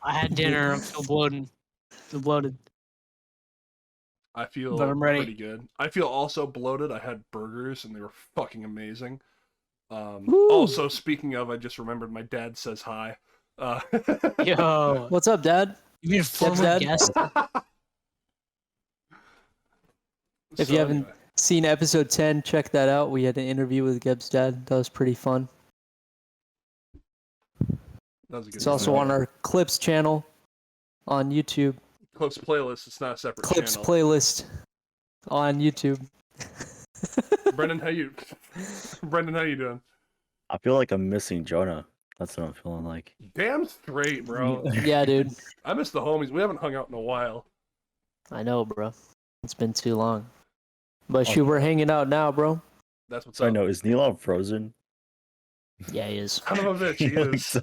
I had dinner. I'm still bloated. Still bloated. I feel But I'm ready. pretty good. I feel also bloated. I had burgers and they were fucking amazing. Woo. Also, speaking of, I just remembered my dad says hi. Yo, What's up, Dad? you mean former Dad? guest? If you haven't seen episode 10, check that out. We had an interview with Geb's dad. That was pretty fun. that was a good It's also on our Clips channel on YouTube. Clips playlist. It's not a separate Clips channel. playlist on YouTube. Brendan, how you doing? I feel like I'm missing Jonah. That's what I'm feeling like. Damn straight, bro. Yeah, dude. I miss the homies. We haven't hung out in a while. I know, bro. It's been too long. But shoot, we're hanging out now, bro. That's what's I up. know. Is Neil frozen? Yeah, he is. Son of a bitch, he Like, is. so-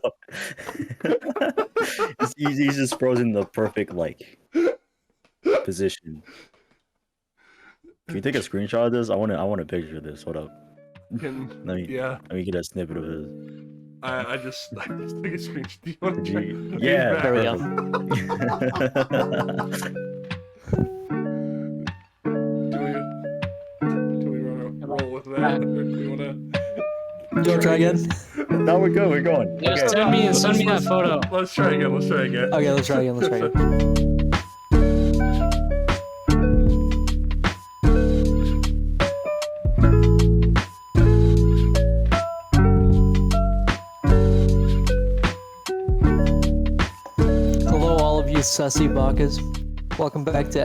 he's just frozen in the perfect position. Can you take a screenshot of this? I want to picture this. Hold up. Yeah. Let me get a snippet of this. I just took a screenshot. Do you want to try? Yeah, There we go. Do we want to roll with that? Or do we want to? You want to try again? No, we're good. We're going. Yeah, Okay. send me that photo. Let's try again. Okay, let's try again. Hello, all of you sussy bakas. Welcome back to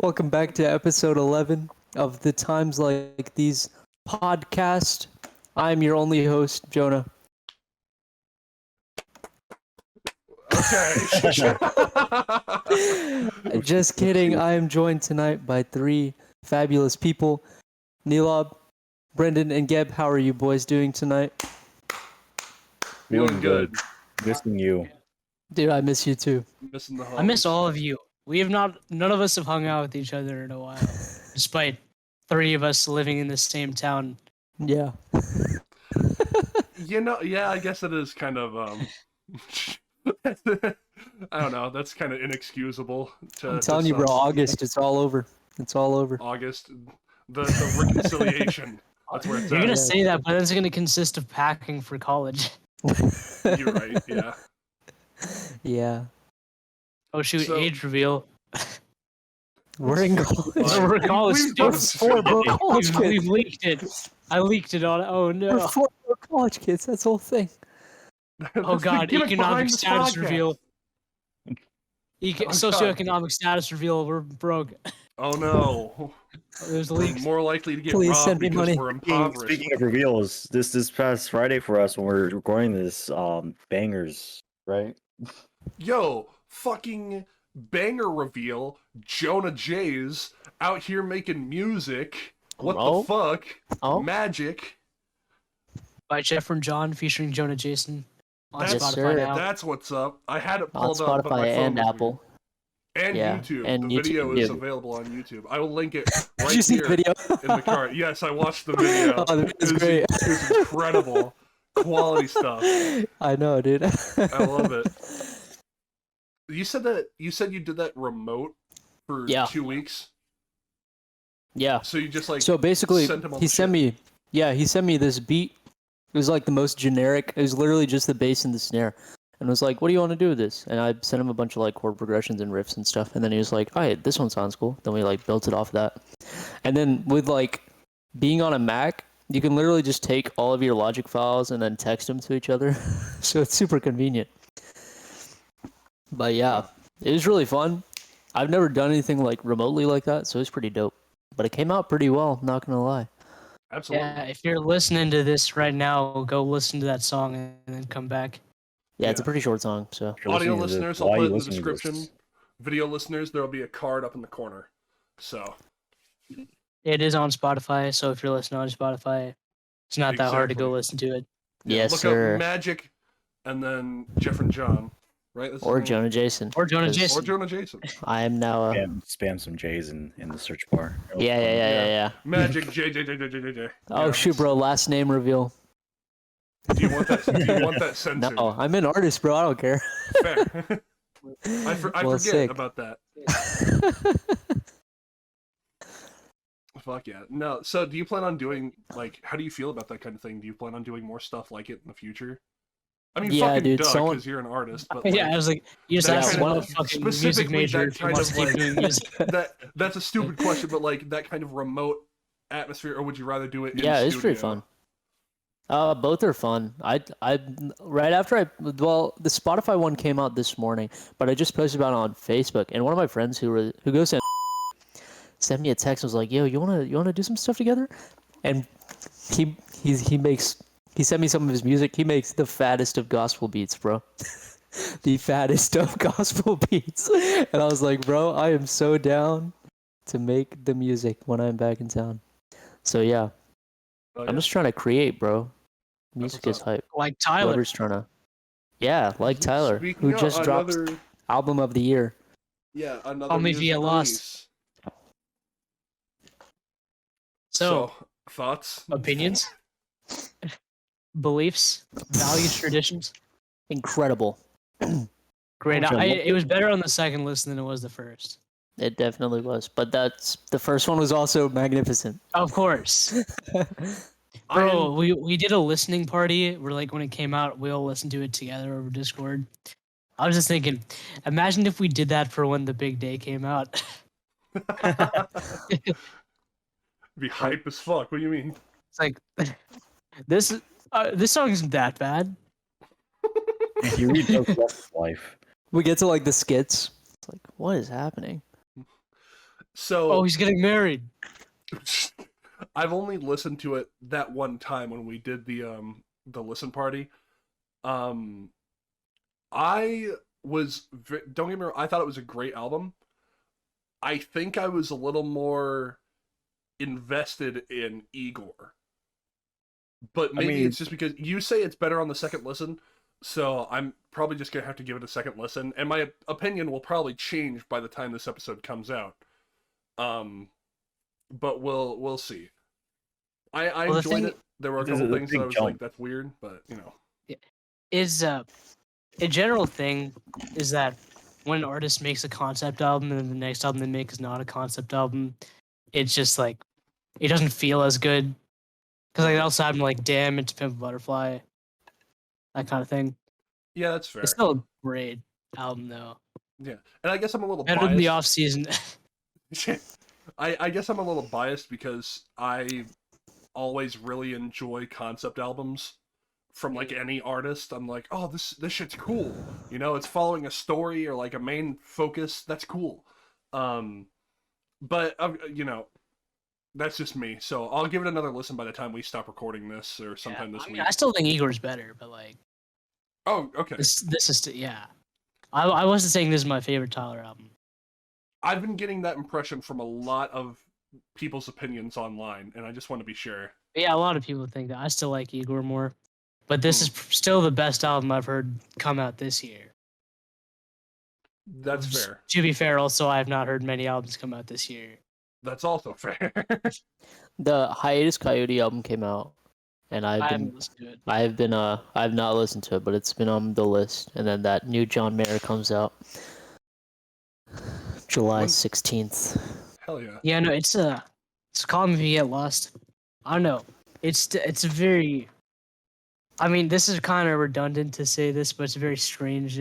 Welcome back to episode 11 of the Times Like These podcast. I'm your only host, Jonah. Okay. Just kidding. I am joined tonight by three fabulous people. Neelob, Brendan, and Geb. How are you boys doing tonight? Feeling good. Missing you. Dude, I miss you too. Missing the homies. I miss all of you. None of us have hung out with each other in a while, despite three of us living in the same town. Yeah. Yeah, I guess it is kind of I don't know. That's kind of inexcusable. I'm telling you, bro. August, it's all over. It's all over. August, the reconciliation. That's where it's You're at. gonna say that, but it's gonna consist of packing for college. You're right. Yeah. Yeah. Oh shoot! So- Age reveal. We're in college. We're college We've students. Four broke college We've kids. leaked it. I leaked it on. Oh We're no. four broke college kids. That's the whole thing. Oh god. Gimmick Economic behind this status podcast. reveal. God. Socioeconomic status reveal. We're broke. Oh no. There's We're leaks. more likely to get Please robbed send me because money. we're impoverished. Speaking of reveals, this past Friday for us when we're recording this, bangers, right? Yo, fucking banger reveal. Jonah Jays out here making music. What Oh. the fuck? Oh. Magic. By Jeff and John featuring Jonah Jason on That's, Yes, Spotify sir. now. that's what's up. I had it On pulled up, but my Spotify phone and was Apple. And Yeah, YouTube. and The video YouTube, is yeah. available on YouTube. I will link it Did right you see here the video? in the cart. Yes, I watched the video. Oh, the video's It was- great. It was incredible. Quality stuff. I know, dude. I love it. You said you did that remote for Yeah. 2 weeks. Yeah. So you just like So basically, sent him all he the sent shit. he sent me this beat. It was like the most generic. It was literally just the bass and the snare. And was like, what do you want to do with this? And I sent him a bunch of like chord progressions and riffs and stuff. And then he was like, all right, this one sounds cool. Then we like built it off that. And then with like being on a Mac, you can literally just take all of your Logic files and then text them to each other. So it's super convenient. But yeah, it was really fun. I've never done anything like remotely like that, so it was pretty dope. But it came out pretty well, not gonna lie. Absolutely. Yeah, if you're listening to this right now, go listen to that song and then come back. Yeah, it's a Yeah. pretty short song, so. If you're Audio listening to listeners, this, I'll why are put you it in the listening to this? description. Video listeners, there will be a card up in the corner. So It is on Spotify, so if you're listening on Spotify, it's not that hard to go Exactly. listen to it. Yes, look sir. up Magic, and then Jeff and John, right? That's Or the name? Jonah Jason. Or Jonah 'cause Jason. Or Jonah Jason. I am now a... Spam some J's in the search bar. Yeah. Magic J. Oh, shoot, bro. Last name reveal. Do you want that? Do you want that censored? No, I'm an artist, bro. I don't care. Fair. I Well, forget sick. about that. Fuck yeah. No, so do you plan on doing, like, how do you feel about that kind of thing? Do you plan on doing more stuff like it in the future? I mean, Yeah, fucking dude, duh, someone- because you're an artist, but like, Yeah, I was like, you just that asked kind him of- a fucking music specifically major that if he kind wants of to keep like doing music. that's a stupid question, but like that kind of remote atmosphere, or would you rather do it in Yeah, it's studio? pretty fun. Both are fun. I right after the Spotify one came out this morning, but I just posted about it on Facebook, and one of my friends who goes to sent me a text and was like, "Yo, you wanna do some stuff together?" And he sent me some of his music. He makes the fattest of gospel beats, bro. The fattest of gospel beats. And I was like, bro, I am so down to make the music when I'm back in town. So yeah, Oh, I'm yeah? just trying to create, bro. Music what's is up. hype. Like Tyler. Whoever's trying to. Yeah, like Tyler, Speaking who of, just dropped another, album of the year. yeah, another Call me music via Lost. release. So, thoughts? opinions, beliefs, values, traditions. Incredible. Great. Which I love It was better on the second listen than it was the first. It definitely was. But the first one was also magnificent. Of course. I Bro, am- we did a listening party where, like, when it came out, we all listened to it together over Discord. I was just thinking, imagine if we did that for when the big day came out. be hype as fuck. What do you mean? It's like this song isn't that bad. He redoes West's life. We get to like the skits. It's like, what is happening? So Oh, he's getting married. I've only listened to it that one time when we did the listen party. I was don't get me wrong, I thought it was a great album. I think I was a little more invested in Igor. But maybe mean- it's just because you say it's better on the second listen, so I'm probably just gonna have to give it a second listen, and my opinion will probably change by the time this episode comes out. But we'll see. I Well, the enjoyed thing it. There were a There's couple a things that I big was jump. like, that's weird, but you know. Is a general thing is that when an artist makes a concept album and then the next album they make is not a concept album, it's just like it doesn't feel as good. Because like also happened like Damn It to Pimp a Butterfly, that kind of thing. Yeah, that's fair. It's still a great album though. Yeah, and I guess I'm a little Better than the biased. off season. I guess I'm a little biased because I always really enjoy concept albums from like any artist. I'm like, oh, this shit's cool. You know, it's following a story or like a main focus. That's cool. But you know, that's just me. So I'll give it another listen by the time we stop recording this or sometime this week. I still think Igor's better, but like Oh, okay. this is yeah. I wasn't saying this is my favorite Tyler album. I've been getting that impression from a lot of people's opinions online, and I just want to be sure. But yeah, a lot of people think that. I still like Igor more, but this is still the best album I've heard come out this year. That's fair. To be fair, also I have not heard many albums come out this year. That's also fair. The Hiatus Coyote album came out, and I haven't listened to it. I've not listened to it, but it's been on the list. And then that new John Mayer comes out July When- 16th. Hell yeah. Yeah, no, it's Call Me If You Get Lost. I don't know. It's a very. I mean, this is kind of redundant to say this, but it's a very strange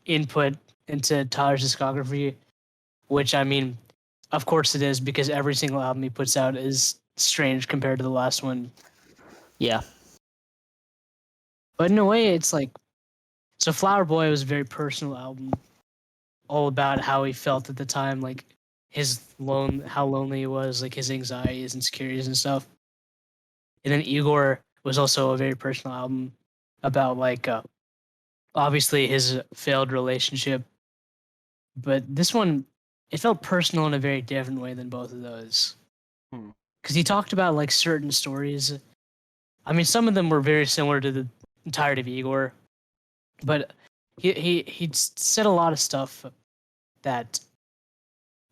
input into Tyler's discography, which I mean, of course it is because every single album he puts out is strange compared to the last one. Yeah. But in a way, it's like, so Flower Boy was a very personal album, all about how he felt at the time, like how lonely he was, like his anxieties, insecurities, and stuff. And then Igor was also a very personal album about like obviously his failed relationship. But this one, it felt personal in a very different way than both of those. Because he talked about like certain stories. I mean, some of them were very similar to the entirety of Igor, but he said a lot of stuff that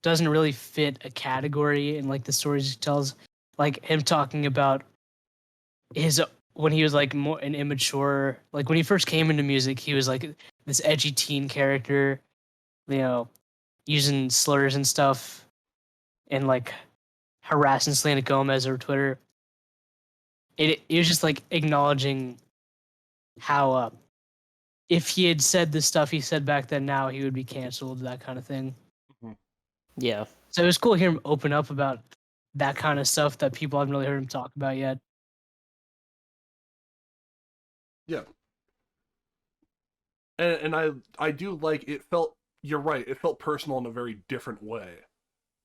doesn't really fit a category in like the stories he tells. Like him talking about his when he was like more an immature, like when he first came into music, he was like this edgy teen character, you know, using slurs and stuff, and like harassing Selena Gomez over Twitter. It was just like acknowledging how if he had said the stuff he said back then, now he would be canceled, that kind of thing. Yeah. So it was cool to hear him open up about that kind of stuff that people haven't really heard him talk about yet. Yeah. And I do like it. Felt, you're right, it felt personal in a very different way,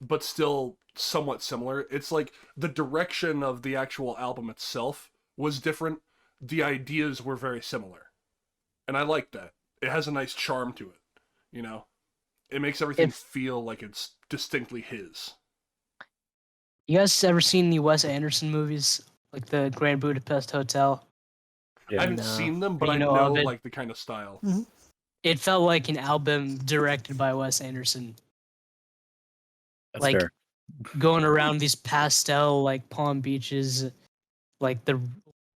but still somewhat similar. It's like the direction of the actual album itself was different. The ideas were very similar. And I like that. It has a nice charm to it, you know? It makes everything If feel like it's distinctly his. you guys ever seen the Wes Anderson movies, like the Grand Budapest Hotel? I Yeah. haven't No. seen them, but You I know know of it? like the kind of style. It felt like an album directed by Wes Anderson, That's like fair. going around these pastel like Palm Beaches, like the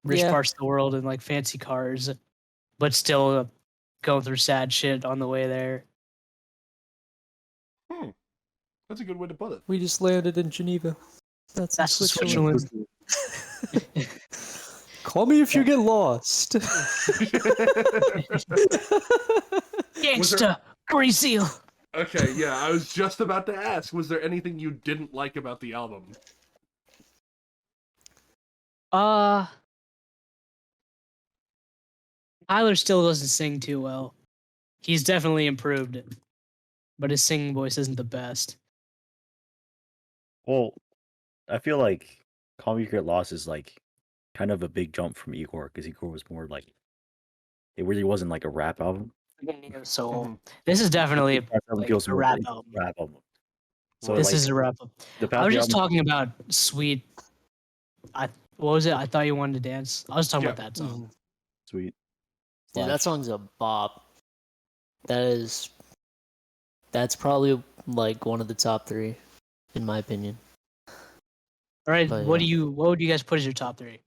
rich Yeah. parts of the world, and like fancy cars, but still going through sad shit on the way there. Hmm. That's a good way to put it. We just landed in Geneva. That's in That's Switzerland. Switzerland. Call me if you get lost. Gangsta, Grease Seal. Okay, yeah, I was just about to ask, was there anything you didn't like about the album? Tyler still doesn't sing too well. He's definitely improved, but his singing voice isn't the best. Well, I feel like Call Me If You Get Lost is like kind of a big jump from Igor because Igor was more like it really wasn't like a rap album. So Mhm. this is definitely That album like feels a more rap like album. rap album. So Right. This like is a rap album. the I past was few just albums- talking about Sweet. What was it? I thought you wanted to dance. I was talking Yeah. about that song. Sweet. Yeah, Slash. that song's a bop. That's probably like one of the top 3, in my opinion. All right, But, what yeah. would you guys put as your top 3?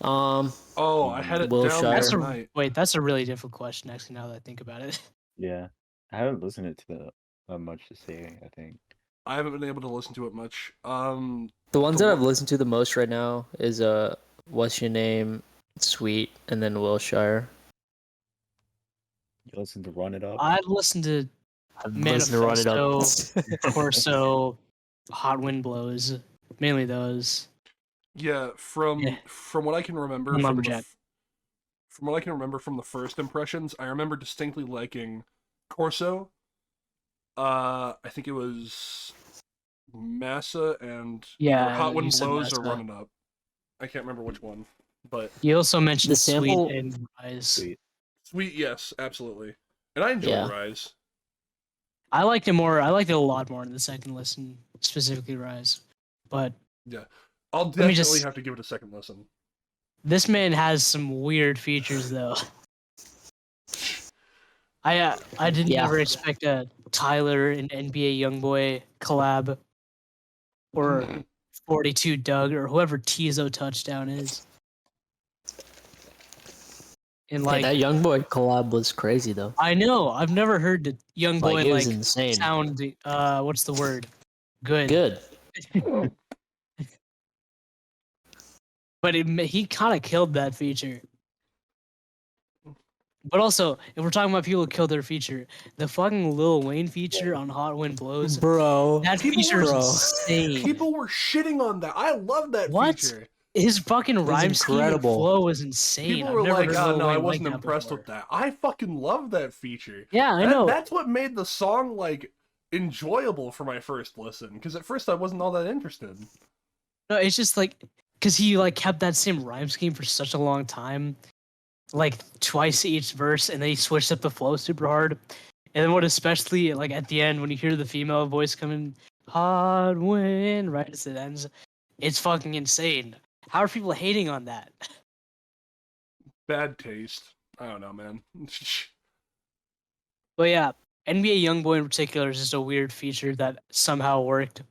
Oh, I had it Will down Shire. last night. That's a really difficult question. Actually, now that I think about it, Yeah, I haven't listened to much to say. I think I haven't been able to listen to it much. The ones The that one- I've listened to the most right now is What's Your Name, Sweet, and then Wilshire. you listen to Run It Up. I've listened to I've listened to Run It Up. Torso, Hot Wind Blows, mainly those. Yeah, from Yeah. what I can remember I'm from Lumberjack. from what I can remember from the first impressions, I remember distinctly liking Corso. I think it was Massa and Yeah, either Hot you Wind said Blows or Massa. Running Up. I can't remember which one, but You also mentioned The sample- Sweet and Rise. Sweet. Sweet, yes, absolutely. And I enjoy Yeah. Rise. I liked it more. I liked it a lot more in the second listen, specifically Rise. But I'll me definitely just- have to give it a second listen. this man has some weird features, though. I didn't Yeah. ever expect a Tyler and NBA YoungBoy collab, or 42 Doug, or whoever Tizo Touchdown is. And Hey, like, that Young Boy collab was crazy though. I know I've never heard the YoungBoy Like it was like insane. sound. What's the word? Good. Good. But he kind of killed that feature. But also, if we're talking about people who killed their feature, the fucking Lil Wayne feature on Hot Wind Blows, Bro. that People feature were- is Bro. insane. People were shitting on that. I love that What? feature. His fucking rhyme scheme and incredible. flow was insane. People I've were never like, heard "Oh Lil no, I Wayne wasn't like that impressed before." with that." I fucking love that feature. Yeah, I know. That's what made the song like enjoyable for my first listen. Because at first I wasn't all that interested. No, it's just like because he like kept that same rhyme scheme for such a long time, like twice each verse, and then he switched up the flow super hard. And then what, especially like at the end when you hear the female voice coming, hot wind, right as it ends, it's fucking insane. How are people hating on that? Bad taste. I don't know, man. But yeah, NBA YoungBoy in particular is just a weird feature that somehow worked.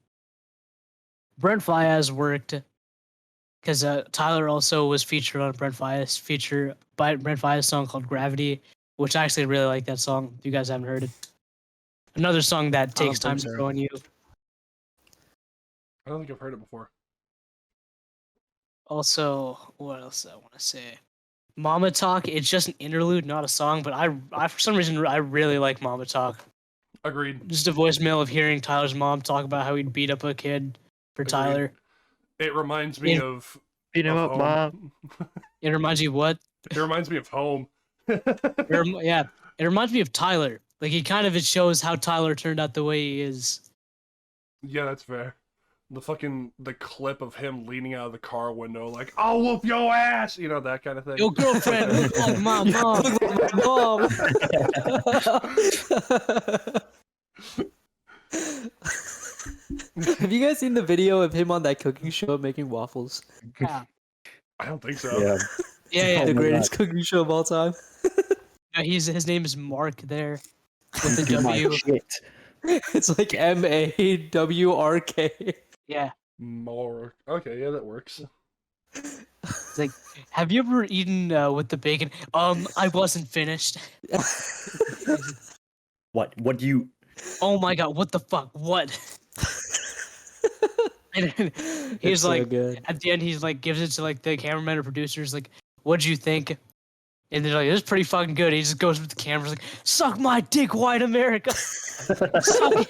Brent Fayez worked. because Tyler also was featured on Brent Faiyaz's song called Gravity, which I actually really like that song. If you guys haven't heard it, another song that takes time to grow on you. I don't think I've heard it before. Also, what else I want to say? Mama Talk. It's just an interlude, not a song. But I for some reason I really like Mama Talk. Agreed. Just a voicemail of hearing Tyler's mom talk about how he'd beat up a kid for Agreed. Tyler. It reminds me It- of Beat him up, home. Mom. It reminds you of what? It reminds me of home. Yeah, it reminds me of Tyler. Like it shows how Tyler turned out the way he is. Yeah, that's fair. The clip of him leaning out of the car window, like, "I'll whoop your ass," you know, that kind of thing. Your girlfriend look like my mom. Mom. Have you guys seen the video of him on that cooking show making waffles? Yeah, I don't think so. Yeah. yeah. The my greatest cooking show of all time. Yeah, his name is Mark there with the Do my W. shit. It's like MAWRK. Yeah, More. Okay, yeah, that works. it's like, have you ever eaten with the bacon? I wasn't finished. What do you? Oh my god, what the fuck? What? And then he's It's so like, good. at the end, he's like, gives it to like the cameraman or producers, like, what'd you think? And they're like, it was pretty fucking good. He just goes with the cameras, like, suck my dick, white America. Suck it.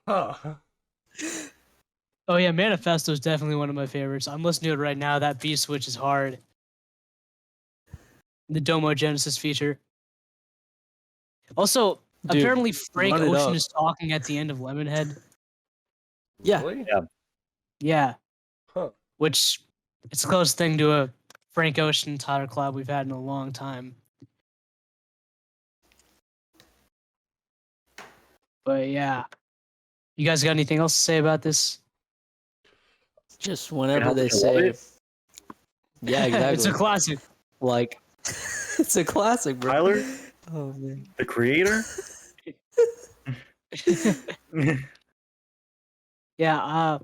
Huh. Oh yeah, Manifesto is definitely one of my favorites. I'm listening to it right now. That beat switch is hard. The Domo Genesis feature. Also, Dude, apparently Frank run it Ocean up. is talking at the end of Lemonhead. Yeah. Really? Yeah, Huh. which it's the closest thing to a Frank Ocean Tyler collab we've had in a long time. But yeah, you guys got anything else to say about this? Just whenever how they much I love say, it. yeah, exactly. It's a classic. Like, it's a classic, bro. Tyler, Oh man. the creator. Yeah,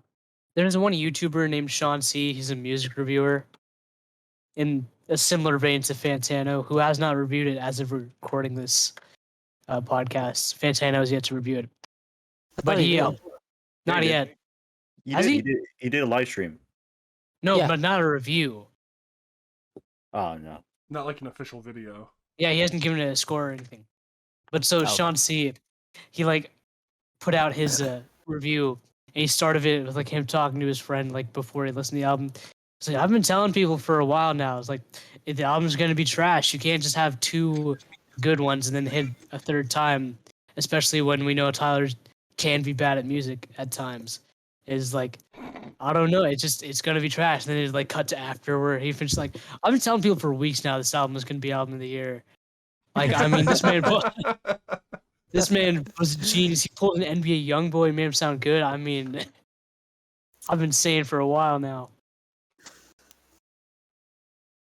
there's one YouTuber named Sean C. He's a music reviewer in a similar vein to Fantano, who has not reviewed it as of recording this podcast. Fantano has yet to review it, but he did. not He did. yet. He Has did, he? he did a live stream. No, Yeah. but not a review. Oh no. Not like an official video. Yeah, he hasn't given it a score or anything. But so Okay. Sean C, he like put out his review, and he started it with like him talking to his friend like before he listened to the album. He's like, I've been telling people for a while now. It's like the album's gonna be trash. You can't just have two good ones and then hit a third time, especially when we know Tyler can be bad at music at times. Is like, I don't know. It's gonna be trash. And then it's like cut to after where he finished like, I've been telling people for weeks now this album is gonna be album of the year. Like, I mean, this man was a genius. He pulled an NBA YoungBoy, made him sound good. I mean, I've been saying for a while now.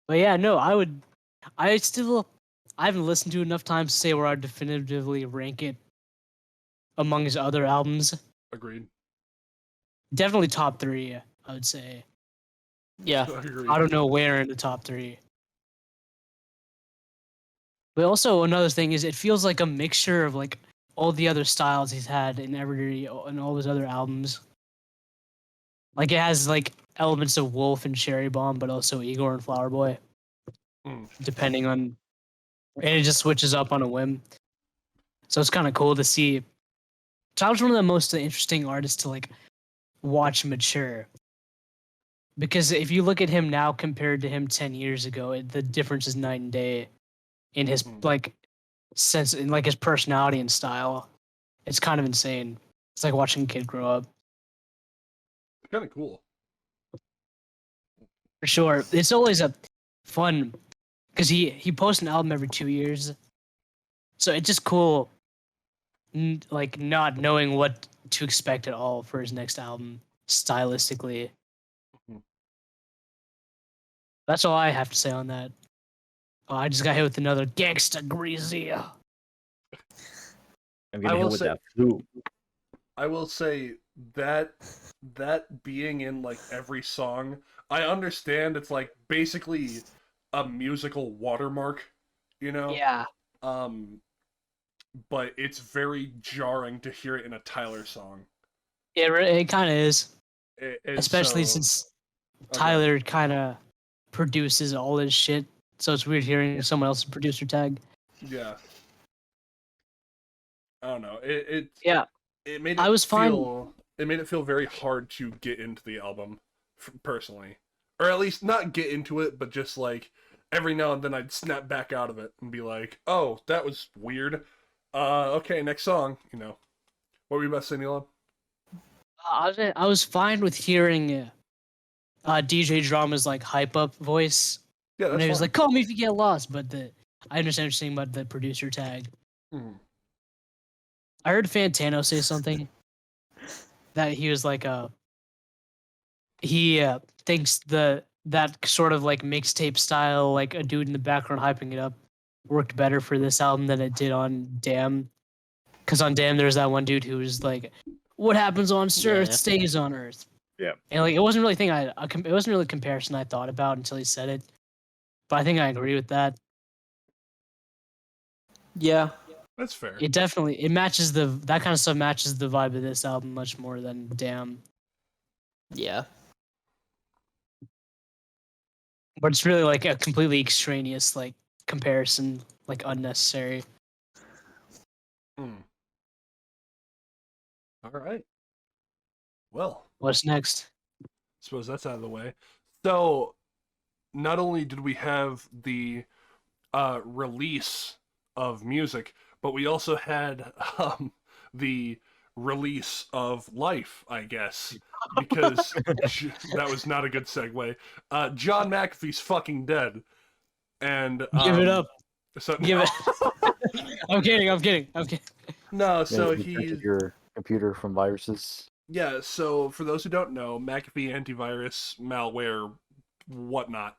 But yeah, no, I haven't listened to it enough times to say where I'd definitively rank it among his other albums. Agreed. Definitely top 3, I would say. Yeah. Agreed. I don't know where in the top 3. But also another thing is it feels like a mixture of like all the other styles he's had in all his other albums. Like it has like elements of Wolf and Cherry Bomb, but also Igor and Flower Boy. Mm. Depending on, and it just switches up on a whim. So it's kind of cool to see. Tyler's one of the most interesting artists to like watch mature. Because if you look at him now compared to him 10 years ago, the difference is night and day in his like sense, in like his personality and style. It's kind of insane. It's like watching a kid grow up. Kind of cool. For sure. It's always a fun because he posts an album every 2 years. So it's just cool like not knowing what to expect at all for his next album stylistically. Mhm. That's all I have to say on that. Oh, I just got hit with another gangsta greasy. I'm I getting will hit with say- that flute. I will say that being in like every song, I understand it's like basically a musical watermark, you know? Yeah. Um, but it's very jarring to hear it in a Tyler song. It kind of is, It's especially so since okay. Tyler kind of produces all his shit. So it's weird hearing Yeah. someone else's producer tag. Yeah, I don't know. Yeah, It made I it was fine. feel very hard to get into the album personally, or at least not get into it, but just like every now and then I'd snap back out of it and be like, "Oh, that was weird." Okay, next song. You know, what were you about to say, Neil? I was fine with hearing DJ Drama's like hype up voice Yeah, when that's he was fine. like, "Call me if you get lost." But I understand what you're saying about the producer tag. Mhm. I heard Fantano say something that he was like, he thinks that sort of like mixtape style, like a dude in the background hyping it up, worked better for this album than it did on Damn. Because on Damn, there's that one dude who was like, "What happens on Earth Yeah. stays on Earth." Yeah. And like, it wasn't really a thing it wasn't really a comparison I thought about until he said it. But I think I agree with that. Yeah. That's fair. It matches that kind of stuff matches the vibe of this album much more than Damn. Yeah. But it's really like a completely extraneous like comparison, like unnecessary. Hmm. All right. Well, What's next? suppose that's out of the way. So, not only did we have the release of music, but we also had the release of life, I guess, because that was not a good segue. John McAfee's fucking dead, and Give it up. so Give it. I'm kidding. I'm kidding. I'm kidding. no, Yeah, so you protected your computer from viruses. yeah, so for those who don't know, McAfee antivirus, malware, whatnot,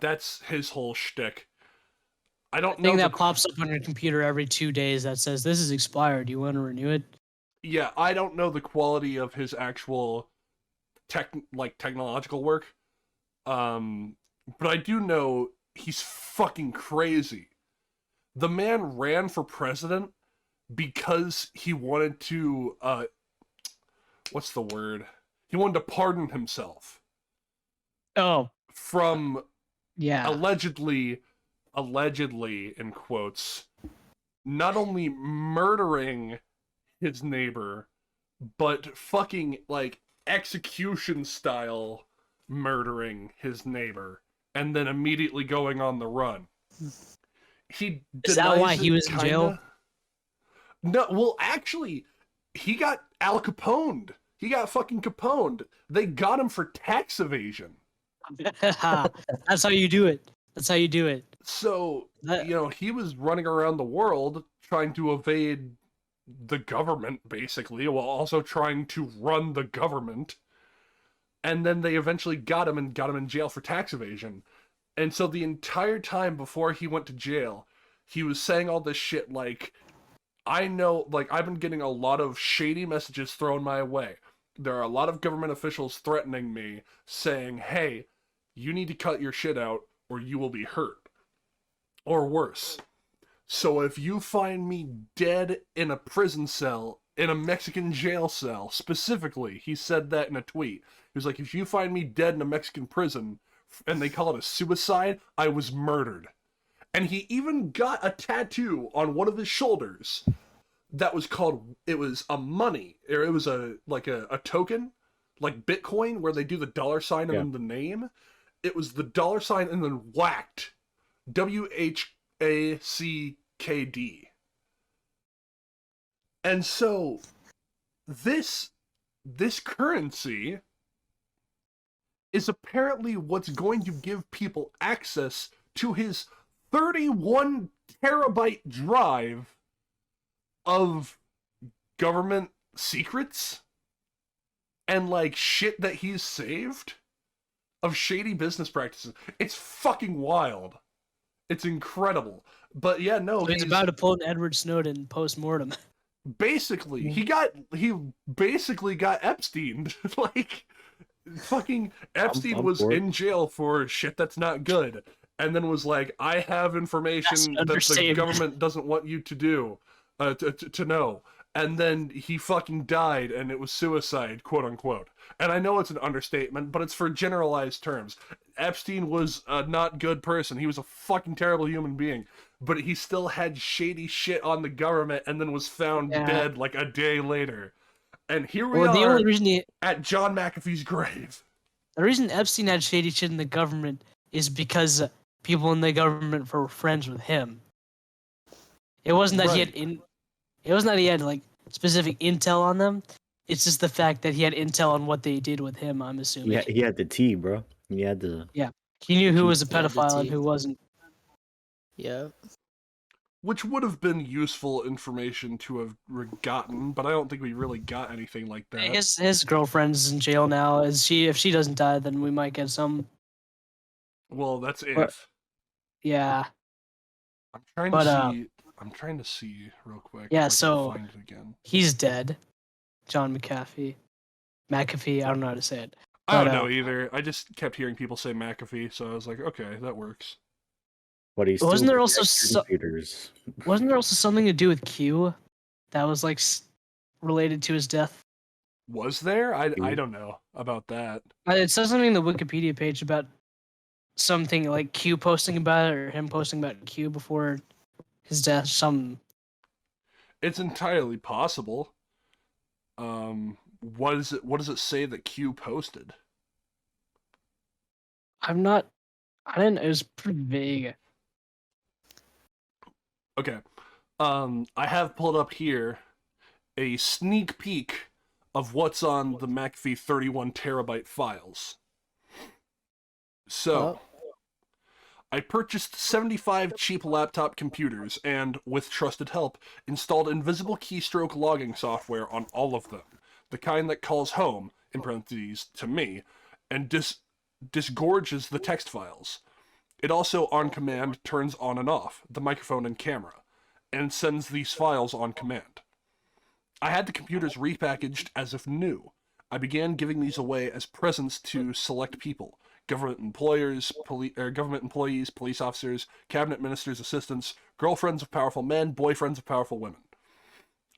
that's his whole shtick. I don't know Thing the that pops up on your computer every 2 days that says this is expired. You want to renew it? yeah, I don't know the quality of his actual technological work. Um, but I do know he's fucking crazy. The man ran for president because he wanted to what's the word? He wanted to pardon himself Oh, from yeah. allegedly in quotes, not only murdering his neighbor, but fucking like execution style murdering his neighbor and then immediately going on the run. He Is that why denies he it, was in jail? kinda. No, well, actually, he got Al Caponed. He got fucking Caponed. They got him for tax evasion. That's how you do it. That's how you do it. So, That- he was running around the world trying to evade the government, basically, while also trying to run the government. And then they eventually got him and got him in jail for tax evasion. And so the entire time before he went to jail, he was saying all this shit like, I know, like, I've been getting a lot of shady messages thrown my way. There are a lot of government officials threatening me, saying, hey, you need to cut your shit out or you will be hurt. Or worse. So if you find me dead in a prison cell, in a Mexican jail cell, specifically, he said that in a tweet. He was like, if you find me dead in a Mexican prison, and they call it a suicide, I was murdered. And he even got a tattoo on one of his shoulders that was called, it was a money, or it was a token, like Bitcoin, where they do the dollar sign and Yeah. then the name. It was the dollar sign and then whacked. WHACKD. And so this currency is apparently what's going to give people access to his 31 terabyte drive of government secrets and like shit that he's saved of shady business practices. It's fucking wild. It's incredible. But yeah, no, So he's about to pull an Edward Snowden post mortem. Basically, he basically got Epstein. Like, fucking Epstein I'm was for it. in jail for shit that's not good, and then was like, I have That's an information that the understatement. government doesn't want you to do, to know. And then he fucking died, and it was suicide, quote unquote. And I know it's an understatement, but it's for generalized terms. Epstein was a not good person. He was a fucking terrible human being, but he still had shady shit on the government, and then was found Yeah. dead like a day later. And here we Well, the are only reason at John McAfee's grave. the reason Epstein had shady shit in the government is because people in the government were friends with him. It wasn't that he had Right. It wasn't that he had like specific intel on them. It's just the fact that he had intel on what they did with him. I'm assuming. He had the tea, bro. He had the. He knew who He- was a Yeah, the pedophile and tea. who wasn't. Yeah. Which would have been useful information to have gotten, but I don't think we really got anything like that. His girlfriend's in jail now. If she doesn't die, then we might get some. Well, that's But- if. Yeah. I'm trying but, to see. I'm trying to see real quick. yeah, if I can so- find it again. He's dead. John McAfee. McAfee. I don't know how to say it. I don't but, know either. I just kept hearing people say McAfee, so I was like, okay, that works. But he's Wasn't still there also protects your so- computers. Wasn't there also something to do with Q that was like related to his death? Was there? I don't know about that. It says something in the Wikipedia page about something like Q posting about it or him posting about Q before his death. It's entirely possible. What does it say that Q posted? I didn't. It was pretty vague. Okay. I have pulled up here a sneak peek of what's on the McAfee 31 terabyte files. So, I purchased 75 cheap laptop computers and, with trusted help, installed invisible keystroke logging software on all of them, the kind that calls home, in parentheses, to me, and disgorges the text files. It also, on command, turns on and off the microphone and camera, and sends these files on command. I had the computers repackaged as if new. I began giving these away as presents to select people: government employers, government employees, police officers, cabinet ministers, assistants, girlfriends of powerful men, boyfriends of powerful women.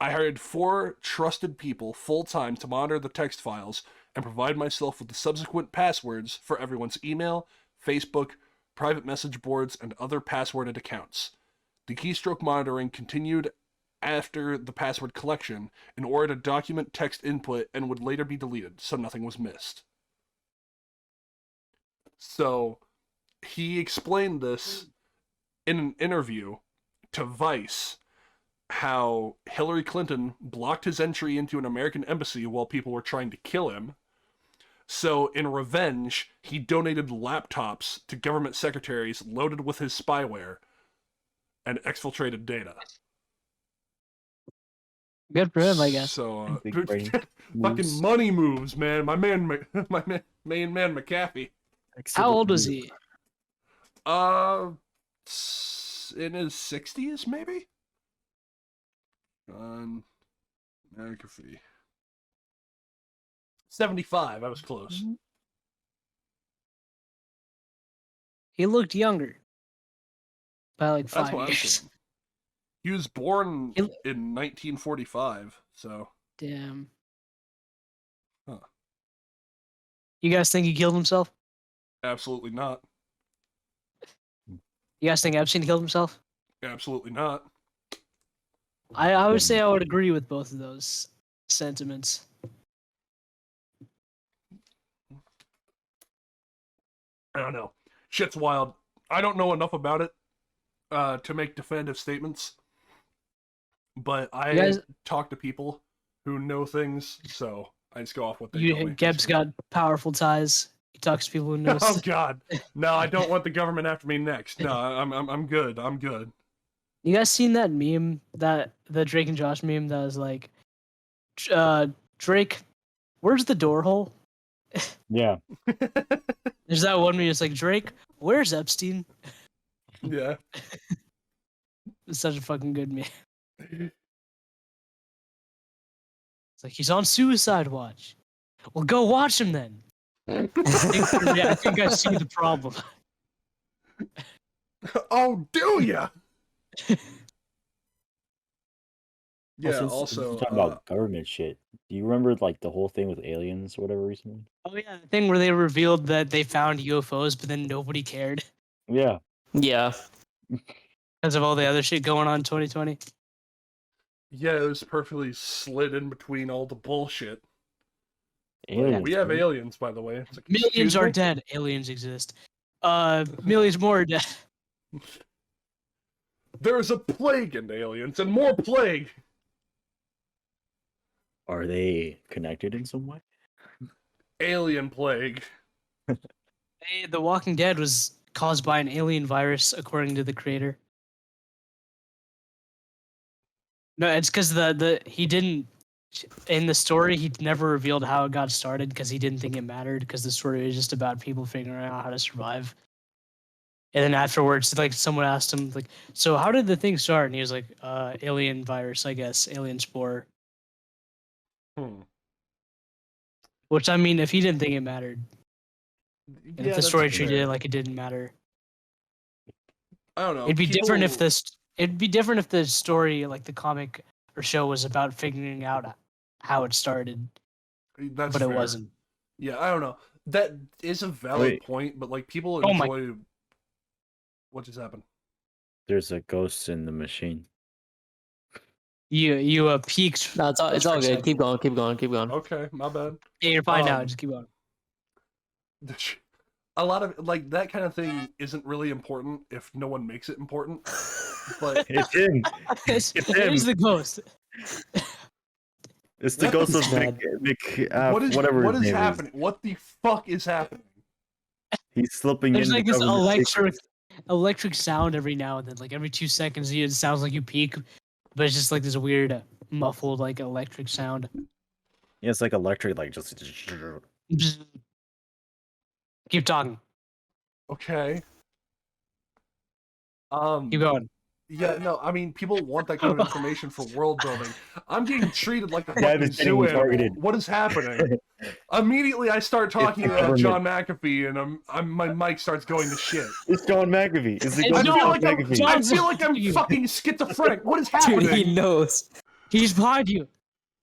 I hired 4 trusted people full-time to monitor the text files and provide myself with the subsequent passwords for everyone's email, Facebook, private message boards, and other passworded accounts. The keystroke monitoring continued after the password collection in order to document text input and would later be deleted, so nothing was missed. So, he explained this in an interview to Vice, how Hillary Clinton blocked his entry into an American embassy while people were trying to kill him. So, in revenge, he donated laptops to government secretaries loaded with his spyware and exfiltrated data. Good for him, I guess. So, Big brain fucking moves. money moves, man. My man, main man McAfee. How old was he? In his 60s, maybe? John McAfee. 75, I was close. He looked younger by like That's 5 what I'm years. saying. He was born He- in 1945, so... Damn. Huh. You guys think he killed himself? Absolutely not. You guys think Epstein killed himself? Absolutely not. I would say I would agree with both of those sentiments. I don't know. Shit's wild. I don't know enough about it to make definitive statements. But I You guys- talk to people who know things, so I just go off what they tell me. Geb's got powerful ties. He talks to people who know. Oh God, no! I don't want the government after me next. No, I'm good. I'm good. You guys seen that meme, that the Drake and Josh meme that was like, Drake, where's the door hole? Yeah. There's that one meme. It's like, Drake, where's Epstein? Yeah. It's such a fucking good meme. It's like he's on suicide watch. Well, go watch him then. I think I see the problem. Oh, do ya? Yeah. Since Also, we're talking about government shit, do you remember like the whole thing with aliens or whatever recently? Oh yeah, the thing where they revealed that they found UFOs, but then nobody cared Yeah. Yeah. because of all the other shit going on in 2020. yeah, it was perfectly slid in between all the bullshit. Aliens. We have right? aliens, by the way. It's like, Millions excuse are me? dead. Aliens exist. Millions more are dead. There's a plague in aliens, and more plague. Are they connected in some way? Alien plague. Hey, The Walking Dead was caused by an alien virus, according to the creator. No, it's because he didn't in the story he never revealed how it got started because he didn't think it mattered because the story was just about people figuring out how to survive. And then afterwards, like someone asked him, like, "So how did the thing start?" And he was like, "Alien virus, I guess, alien spore." Hmm. Which I mean, if he didn't think it mattered, and if the that's story treated it fair. like it didn't matter, I don't know. it'd be different if people- the story, like the comic or show, was about figuring out how it started, That's but fair. it wasn't. Yeah, I don't know. That is a valid Wait. point, but like people Oh my- enjoy. What just happened? There's a ghost in the machine. You peaked. No, it's all for a good. second. Keep going. Keep going. Keep going. Okay, my bad. Yeah, you're fine now. Um, Just keep going. A lot of like that kind of thing isn't really important if no one makes it important. But It's him. It's him. the ghost. It's the What ghost the of Mick. what is whatever what his is name happening? What the fuck is happening? He's slipping There's in like the this government secrets. electric sound every now and then. Like every 2 seconds, it sounds like you peak, but it's just like this weird muffled like electric sound. Yeah, it's like electric, like just. Bzz. Keep talking. Okay. Keep going. Yeah, no, I mean people want that kind of information for world building. I'm getting treated like a fucking Devastating zoo animal. targeted. What is happening? Immediately I start talking the about government. John McAfee and my mic starts going to shit. It's John McAfee. It's the It's ghost I of feel John like I'm, McAfee. I feel like I'm fucking schizophrenic. What is Dude, happening? he knows. He's behind you.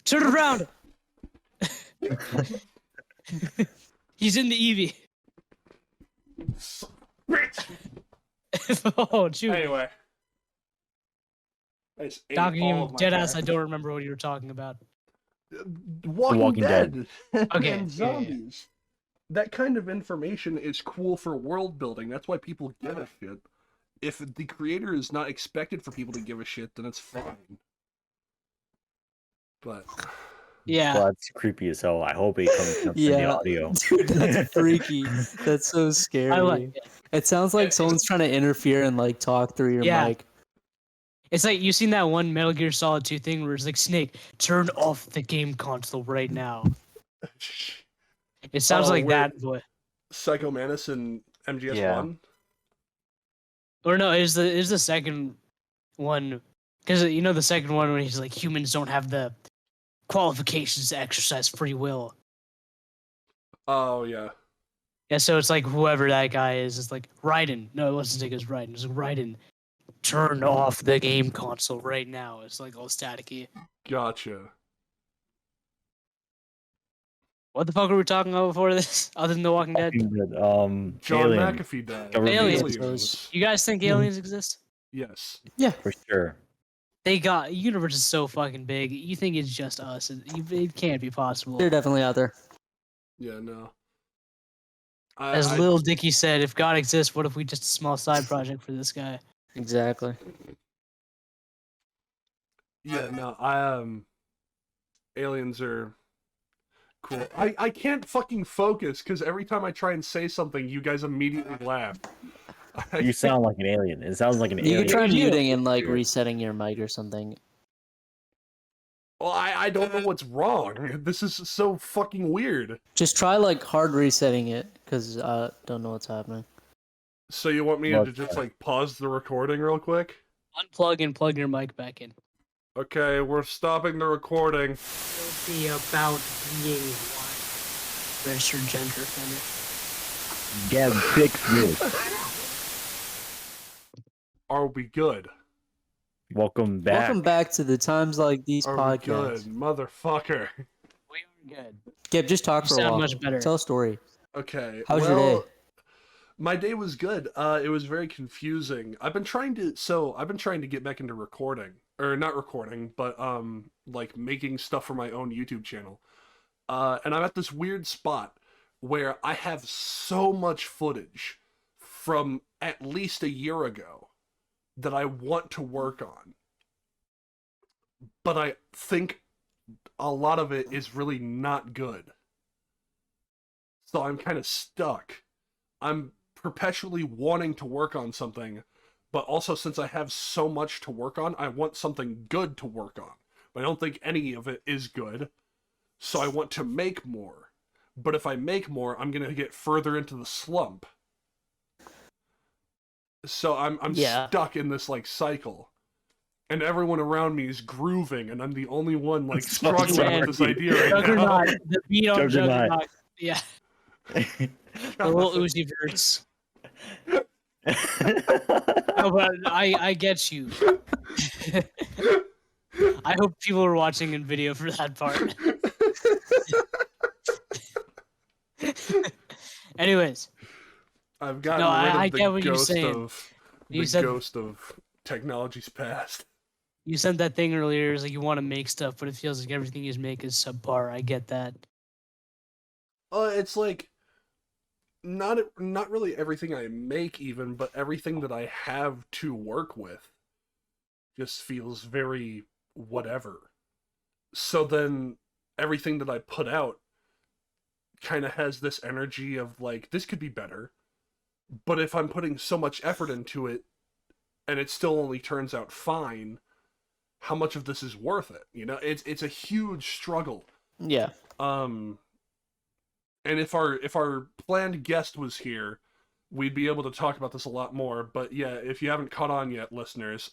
Turn around. He's in the Bitch. Eevee. Oh, shoot. Anyway. I just ate Talking all him of my dead ass. I crackers. don't remember what you were talking about. Walking Dead. Okay, and yeah, yeah. zombies. That kind of information is cool for world building. That's why people give a shit. If the creator is not expected for people to give a shit, then it's fine. But Yeah. Well, that's creepy as hell. I hope it comes up in the Yeah. audio. Dude, that's freaky. That's so scary. I like it. It sounds like someone's trying to interfere and like talk through your Yeah. mic. It's like you seen that one Metal Gear Solid 2 thing where it's like, Snake, turn off the game console right now. It sounds Oh, like wait. that, boy. Psycho Manus and MGS1. Yeah. Or no, it was the second one. Because you know the second one when he's like, humans don't have the qualifications to exercise free will. Oh yeah. Yeah, so it's like whoever that guy is, it's like, Raiden. No, it wasn't like it was Raiden. It was like, Raiden, turn off the game console right now. It's like all staticky. Gotcha. What the fuck were we talking about before this? Other than The Walking Dead? John Alien, McAfee died. Government Aliens. You guys think aliens exist? Yes. for sure. Universe is so fucking big. You think it's just us? It can't be possible. They're definitely out there. Yeah, no. As Lil Dicky said, if God exists, what if we just a small side project for this guy? Exactly. Yeah, no, aliens are cool. I can't fucking focus because every time I try and say something, you guys immediately laugh. You sound like an alien. It sounds like an You alien. could try you. muting and like resetting your mic or something. Well, I don't know what's wrong. This is so fucking weird. Just try like hard resetting it because I don't know what's happening. So you want me Well, to just like pause the recording real quick? Unplug and plug your mic back in. Okay, we're stopping the recording. the about being what? Registered gender offender. Gab, fix this. Are we good? Welcome back. Welcome back to the Times Like These Are we podcasts. good, motherfucker? We are good. Gab, just talk You for a sound while. much better. Tell a story. Okay. How's your day? My day was good. It was very confusing. I've been trying to get back into recording. Or not recording, but like making stuff for my own YouTube channel. And I'm at this weird spot where I have so much footage from at least a year ago that I want to work on. But I think a lot of it is really not good. So I'm kind of stuck. I'm perpetually wanting to work on something, but also since I have so much to work on, I want something good to work on. But I don't think any of it is good. So I want to make more. But if I make more, I'm going to get further into the slump. So I'm stuck in this like cycle. And everyone around me is grooving, and I'm the only one like struggling with this idea right now. Juggernaut. The beat on Juggernaut. Juggernaut. Yeah. The little Uzi verse. No, but I get you. I hope people are watching in video for that part. Anyways, I've gotten No, rid of I the get what you're ghost saying. of You the said- ghost of technology's past. you said that thing earlier. Is like you want to make stuff, but it feels like everything you make is subpar. I get that. It's like not really everything I make even, but everything that I have to work with just feels very whatever. So then everything that I put out kind of has this energy of like, this could be better. But if I'm putting so much effort into it and it still only turns out fine, how much of this is worth it? You know, it's a huge struggle. Yeah. And if our planned guest was here, we'd be able to talk about this a lot more. But yeah, if you haven't caught on yet, listeners,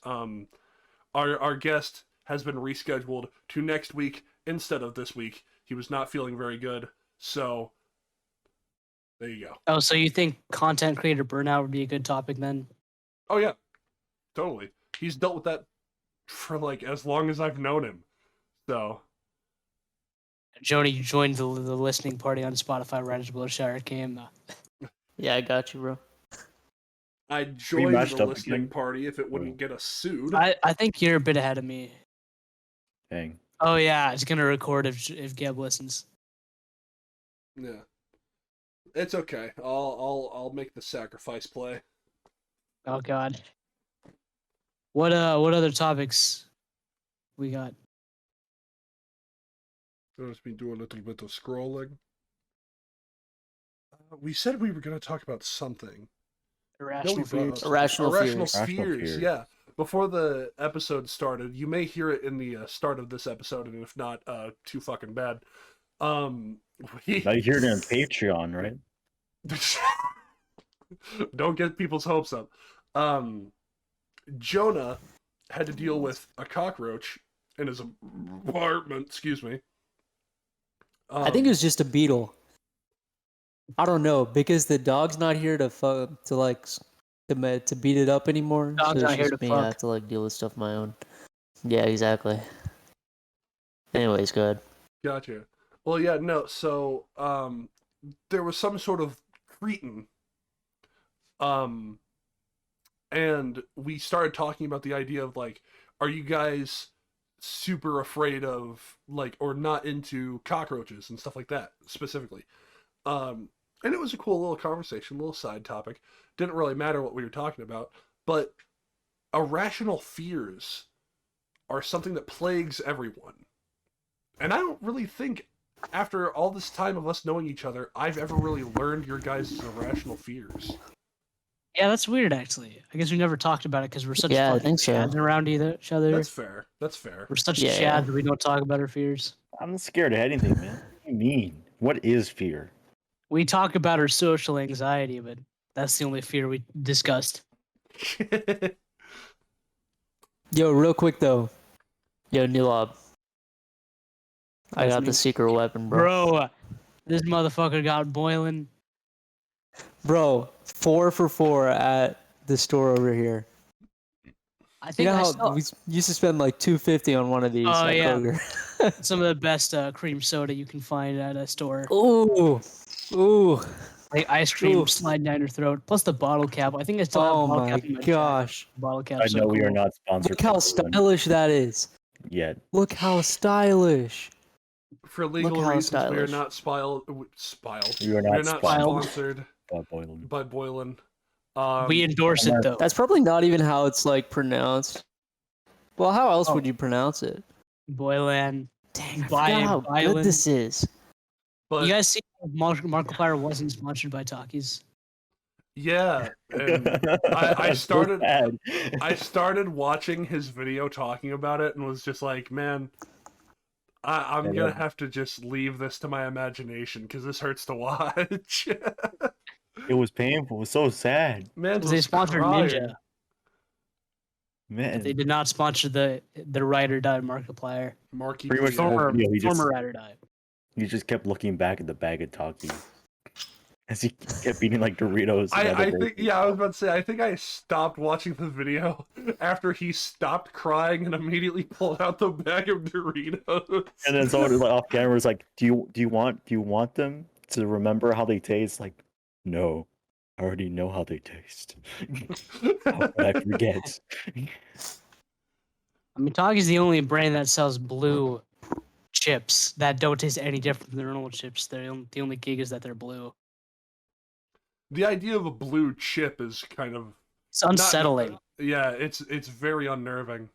our guest has been rescheduled to next week instead of this week. He was not feeling very good, so there you go. Oh, so you think content creator burnout would be a good topic then? Oh yeah, totally. He's dealt with that for like as long as I've known him. So Joni, you joined the listening party on Spotify right as Will Shire came. Yeah, I got you, bro. I'd join matched the up listening again? party if it wouldn't get us sued. I think you're a bit ahead of me. Dang. Oh yeah, it's gonna record if Gab listens. Yeah, it's okay. I'll make the sacrifice play. Oh god. What other topics we got? Let me do a little bit of scrolling. We said we were going to talk about something. Irrational fears. Irrational Irrational fears. Irrational fears. fears. Yeah. Before the episode started, you may hear it in the start of this episode, and if not, too fucking bad. We... Now you hear it on Patreon, right? Don't get people's hopes up. Jonah had to deal with a cockroach in his apartment. Excuse me. I think it was just a beetle. I don't know because the dog's not here to beat it up anymore. Dog's so it's not here just to me. I fuck. have to like deal with stuff of my own. Yeah, exactly. Anyways, go ahead. Gotcha. Well, yeah, no. So, there was some sort of cretin, and we started talking about the idea of like, are you guys super afraid of like or not into cockroaches and stuff like that specifically? And it was a cool little conversation, little side topic. Didn't really matter what we were talking about, but irrational fears are something that plagues everyone. And I don't really think, after all this time of us knowing each other, I've ever really learned your guys' irrational fears. Yeah, that's weird actually. I guess we never talked about it because we're such Yeah, I fucking think so. chads around each other. That's fair. That's fair. We're such Yeah, chads yeah. that we don't talk about our fears. I'm not scared of anything, man. What do you mean? What is fear? We talk about our social anxiety, but that's the only fear we discussed. Yo, real quick though. Yo, Nilob. I That's got the me. secret weapon, bro. Bro, this motherfucker got boiling. Bro, 4 for 4 at the store over here. I You think know I how saw. we used to spend like $2.50 on one of these Oh at yeah, Kroger. some of the best cream soda you can find at a store. Ooh, ooh, Like ice cream ooh. sliding down your throat. Plus the bottle cap. I think I still have a Oh bottle my cap in my jacket. gosh! Bottle I cap's so know we are cool. not sponsored Look how by Poland stylish that is. yet. Look how stylish. For legal how reasons, we are stylish. not We are We are not not Spiled. sponsored by Poland. by Boylan. We endorse it America. though. That's probably not even how it's like pronounced. Well, how else Oh. would you pronounce it? Boylan. Dang, I Buy forgot it, how buy good it. this is. But You guys see Markiplier wasn't sponsored by Takis. yeah, and I That's so started sad. I started watching his video talking about it and was just like, man, I'm Yeah, gonna that- have to just leave this to my imagination because this hurts to watch. It was painful. It was so sad. Man, Because they was sponsored crying. Ninja. Man, They did not sponsor the ride or die Markiplier. Marky pretty much the Bleeder. whole Former video, he just former ride or die. he just kept looking back at the bag of Takis as he kept eating like Doritos. and other I think, burgers. yeah, I was about to say, I think I stopped watching the video after he stopped crying and immediately pulled out the bag of Doritos. And then someone like off camera was like, "Do you want them to remember how they taste?" Like, no, I already know how they taste. How could I forget? I mean, Takis is the only brand that sells blue chips that don't taste any different than their normal chips. The only gig is that they're blue. The idea of a blue chip is kind of It's unsettling. yeah, it's very unnerving.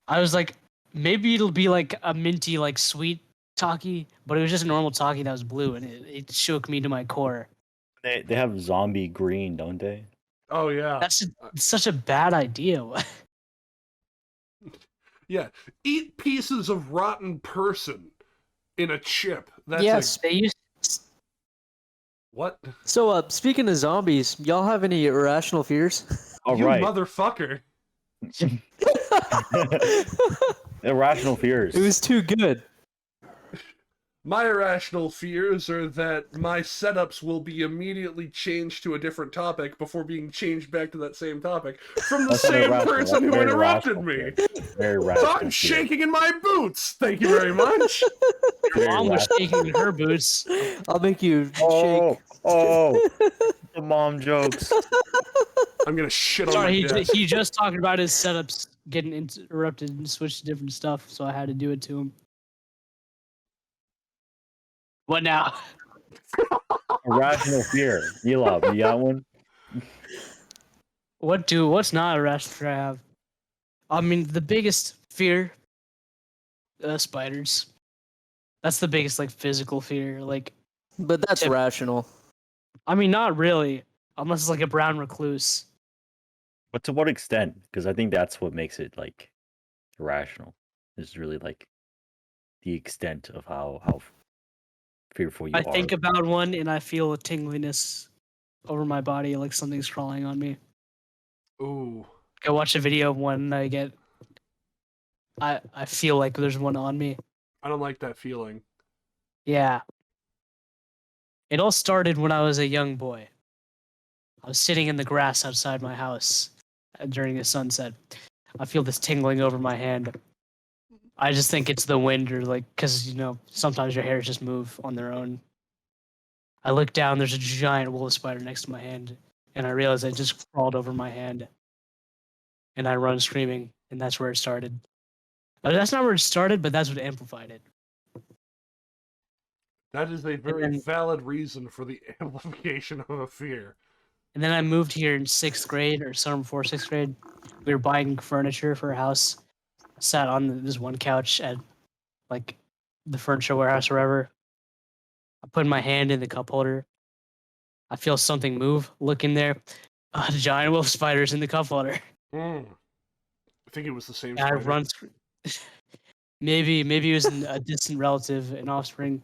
I was like, maybe it'll be like a minty, like sweet Taki, but it was just a normal Taki that was blue, and it shook me to my core. They have zombie green, don't they? Oh yeah, That's such a bad idea. yeah. Eat pieces of rotten person in a chip. That's Yes. They used what? So, speaking of zombies, y'all have any irrational fears? All You right, motherfucker. irrational fears. It was too good. My irrational fears are that my setups will be immediately changed to a different topic before being changed back to that same topic from the That's not same irrational, person that's who very interrupted irrational me. fear. Very So rational. I'm fear. shaking in my boots. Thank you very much. Very mom was rational. shaking in her boots. I'll make you Oh, shake. oh, the mom jokes. I'm gonna shit on Sorry, my desk. he just talked about his setups getting interrupted and switched to different stuff, so I had to do it to him. What now? Irrational fear. Elab, you got one? What's not a rational fear I have? I mean, the biggest fear, spiders. That's the biggest like physical fear. Like, But that's Tip- rational. I mean, not really, unless it's like a brown recluse. But to what extent? Because I think that's what makes it like irrational. Is really like the extent of how fearful you I are. think about one and I feel a tingliness over my body, like something's crawling on me. Ooh. I watch a video of one and I feel like there's one on me. I don't like that feeling. Yeah. It all started when I was a young boy. I was sitting in the grass outside my house during the sunset. I feel this tingling over my hand. I just think it's the wind or like, because, sometimes your hairs just move on their own. I look down, there's a giant wolf spider next to my hand, and I realize it just crawled over my hand. And I run screaming, and that's where it started. That's not where it started, but that's what amplified it. That is a very then- valid reason for the amplification of a fear. And then I moved here in 6th grade or summer before 6th grade. We were buying furniture for a house. Sat on this one couch at like the furniture warehouse or wherever. I put my hand in the cup holder. I feel something move. Look in there. A giant wolf spider's in the cup holder. I think it was the same And I spider. run. Maybe it was a distant relative, an offspring.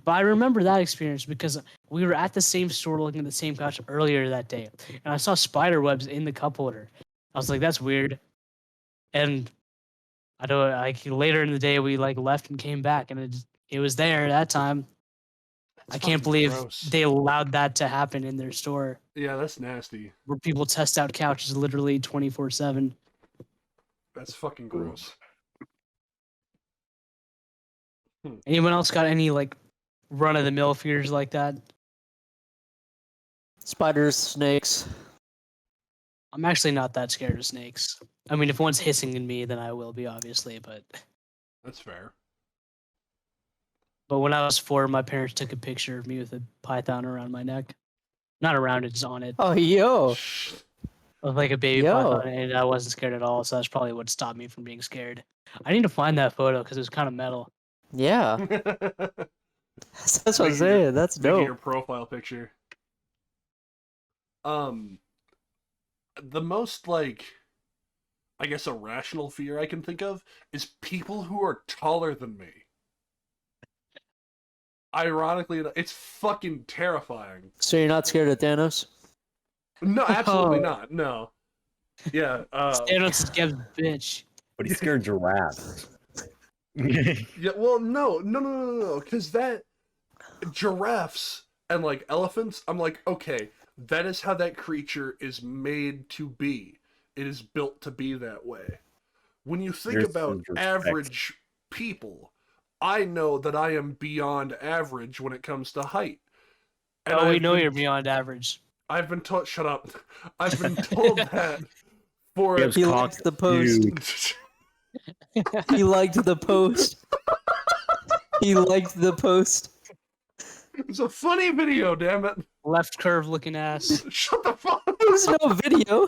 But I remember that experience because we were at the same store looking at the same couch earlier that day, and I saw spider webs in the cup holder. I was like, "That's weird." And I don't like later in the day we like left and came back, and It was there that time. That's I can't fucking believe gross. they allowed that to happen in their store, Yeah, that's nasty. where people test out couches literally 24/7. That's fucking gross. Anyone else got any like run of the mill fears like that? Spiders, snakes. I'm actually not that scared of snakes. I mean, if one's hissing in me, then I will be, obviously. That's fair. But when I was 4, my parents took a picture of me with a python around my neck. Not around it, just on it. Oh, yo. With like a baby Yo. python, and I wasn't scared at all. So that's probably what stopped me from being scared. I need to find that photo because it was kind of metal. Yeah. That's what I'm Making saying. That's Making your dope. profile picture. The most, like, I guess, irrational fear I can think of is people who are taller than me. Ironically, it's fucking terrifying. So you're not scared of Thanos? No, absolutely Oh. not. No. Yeah. Thanos is Geb's bitch. But he's scared of giraffes. Yeah. Well, no. Because that giraffes and like elephants, I'm like, okay, that is how that creature is made to be. It is built to be that way. When you think There's about some respect. average people, I know that I am beyond average when it comes to height. And Oh, we I've know been- you're beyond average. I've been told. Shut up. I've been told that for. Gibbs He cock liked the post. huge. He liked the post. He liked the post. It's a funny video, damn it. Left curve looking ass. Shut the fuck up. There's no video.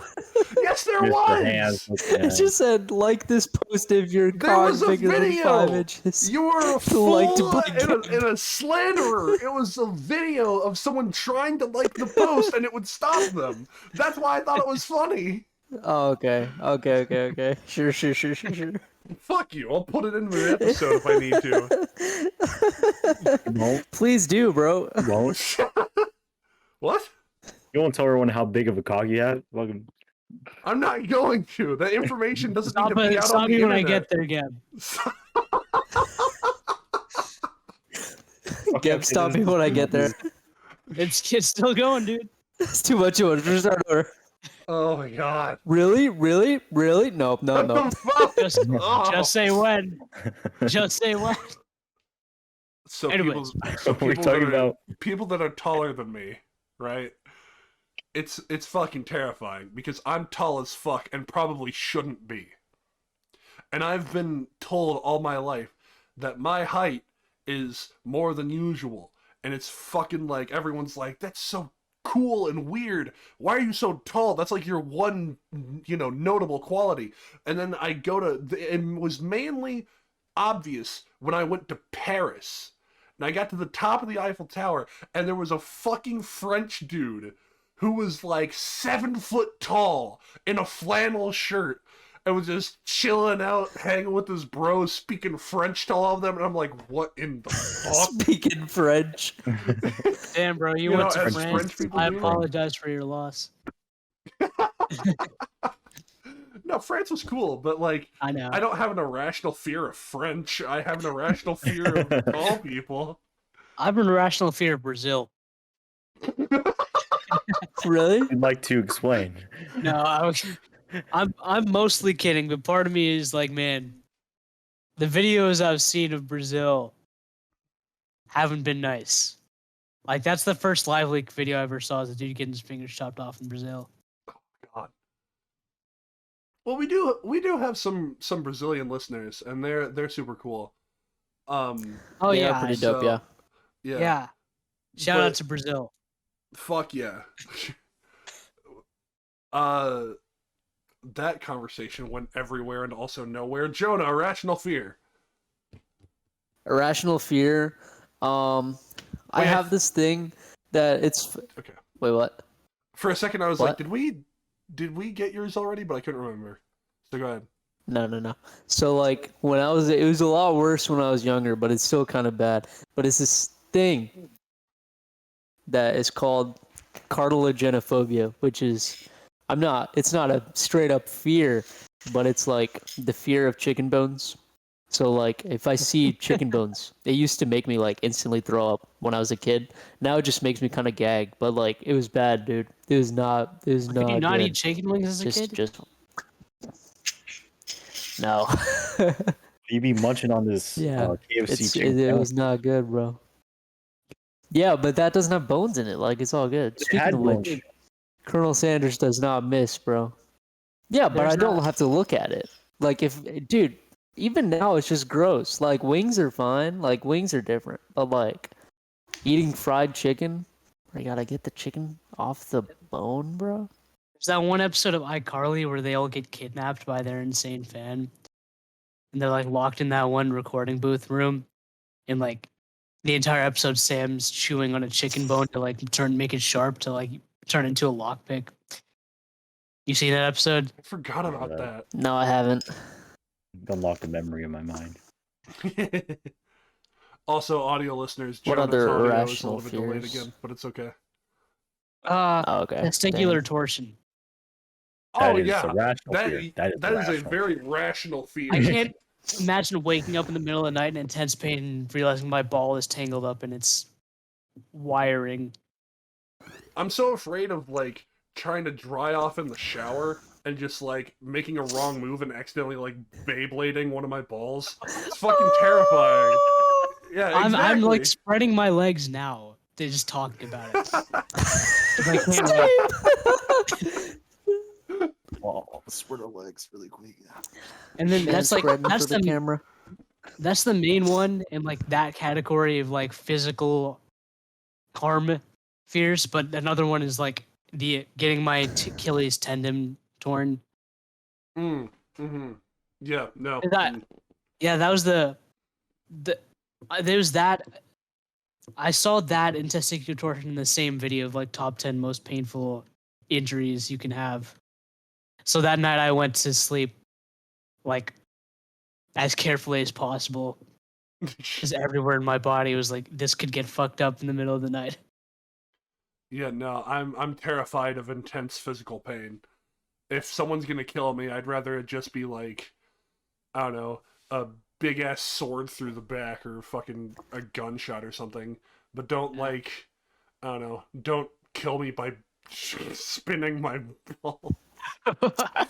Yes, there Mr. was. Hands with It hands. just said, like this post if your There cock was a bigger than video. 5 inches. You were a Like fool to play and a slanderer. It was a video of someone trying to like the post and it would stop them. That's why I thought it was funny. Oh, okay. Okay. Sure. Fuck you. I'll put it in the episode if I need to. Won't, Please do, bro. won't. What? You won't tell everyone how big of a cock you have? Fucking I'm not going to. That information doesn't need to be out Stop on me the when I internet. get there, Geb. Geb, stop me when I get there. It's still going, dude. It's too much of a start over. Oh my god. Really? Nope, no. What the fuck? Oh. Just say when. Just say when. So Anyways. what we're talking about. People that are taller than me, right? It's fucking terrifying because I'm tall as fuck and probably shouldn't be. And I've been told all my life that my height is more than usual. And it's fucking like, everyone's like, that's so cool and weird. Why are you so tall? That's like your one, notable quality. And then I go to, it was mainly obvious when I went to Paris. And I got to the top of the Eiffel Tower, and there was a fucking French dude who was like 7 foot tall in a flannel shirt and was just chilling out, hanging with his bros, speaking French to all of them. And I'm like, what in the fuck? Speaking French. Damn, bro, you You went know, to as France. French people I do. apologize for your loss. No, France was cool, but like, I know. I don't have an irrational fear of French. I have an irrational fear of tall people. I have an irrational fear of Brazil. Really? I'd like to explain. No, I'm mostly kidding, but part of me is like, man, the videos I've seen of Brazil haven't been nice. Like, that's the first live leak video I ever saw, is a dude getting his fingers chopped off in Brazil. God. Well, we do have some Brazilian listeners, and they're super cool. Oh They yeah, are pretty dope, so- yeah. yeah. Shout out But- to Brazil. Fuck yeah. That conversation went everywhere and also nowhere. Jonah, irrational fear. Irrational fear. I Wait, have this thing that it's. Okay. Wait, what? For a second, I was like, What? did we get yours already? But I couldn't remember. So go ahead. No. So like when it was a lot worse when I was younger, but it's still kind of bad. But it's this thing that is called cartilagenophobia, which is it's not a straight up fear, but it's like the fear of chicken bones. So like if I see chicken bones, it used to make me like instantly throw up when I was a kid. Now it just makes me kind of gag. But like it was bad, dude. It was not. It was Did you not not good. eat chicken wings as a kid? Just no. You be munching on this Yeah, KFC chicken it sandwich. was not good, bro. Yeah, but that doesn't have bones in it. Like it's all good. It Speaking had of which, bones. Colonel Sanders does not miss, bro. Yeah, but There's I don't not- have to look at it. Like if, dude, even now it's just gross. Like wings are fine. Like wings are different, but like eating fried chicken, I gotta get the chicken off the bone, bro. There's that one episode of iCarly where they all get kidnapped by their insane fan, and they're like locked in that one recording booth room, and like the entire episode, Sam's chewing on a chicken bone to like make it sharp to like turn into a lockpick. You seen that episode? I forgot about that. No, I haven't. Unlocked a memory in my mind. that. Also, audio listeners, What Jonah's other audio is a irrational little bit delayed fears? again, but it's okay. Oh, okay. Testicular Dang. torsion. Oh That is yeah, a rational fear. That is that is a rational. very rational fear. I can't imagine waking up in the middle of the night in intense pain and realizing my ball is tangled up in its wiring. I'm so afraid of like trying to dry off in the shower and just like making a wrong move and accidentally like Beyblading one of my balls. It's fucking terrifying. Yeah, exactly. I'm like spreading my legs now. They're just talking about it. I can't wait. Oh, spread our legs really quick. And then Man that's like spreading that's for the the camera. that's the main one in like that category of like physical harm fears. But another one is like the getting my Achilles tendon torn. Mm-hmm. Yeah, no. Is that- Yeah, that was the there was that. I saw that in testicular torsion in the same video of like top 10 most painful injuries you can have. So that night I went to sleep like as carefully as possible because everywhere in my body was like this could get fucked up in the middle of the night. Yeah, no, I'm terrified of intense physical pain. If someone's gonna kill me, I'd rather it just be like, I don't know, a big ass sword through the back or fucking a gunshot or something. But don't like, I don't know, don't kill me by spinning my ball. I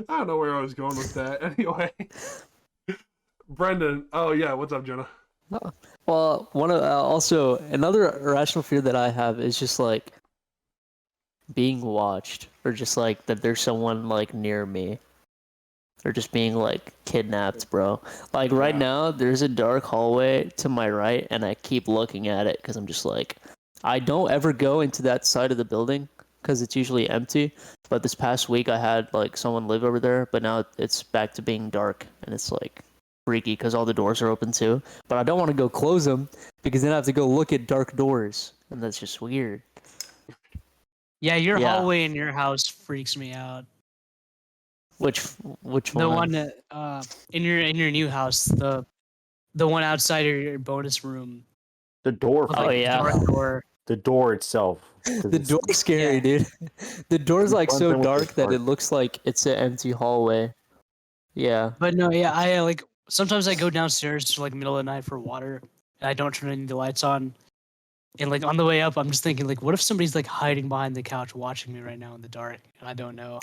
don't know where I was going with that. Anyway, Brendan. Oh yeah, what's up, Jonah? Well, one of also another irrational fear that I have is just like being watched, or just like that there's someone like near me, or just being like kidnapped, bro. Like right Yeah. now, there's a dark hallway to my right, and I keep looking at it because I'm just like, I don't ever go into that side of the building because it's usually empty. But this past week, I had like someone live over there, but now it's back to being dark, and it's like freaky because all the doors are open too. But I don't want to go close them because then I have to go look at dark doors, and that's just weird. Yeah, your Yeah. hallway in your house freaks me out. Which The one? one that, in your new house, the one outside of your bonus room. The door. With, Oh, like, yeah. dark door. The door itself. 'cause The it's- door's scary, Yeah. dude. The door's like Runs so in with the dark that it dark. looks like it's an empty hallway. Yeah. But no, yeah, I like sometimes I go downstairs to like middle of the night for water, and I don't turn any of the lights on. And like on the way up, I'm just thinking like, what if somebody's like hiding behind the couch watching me right now in the dark, and I don't know.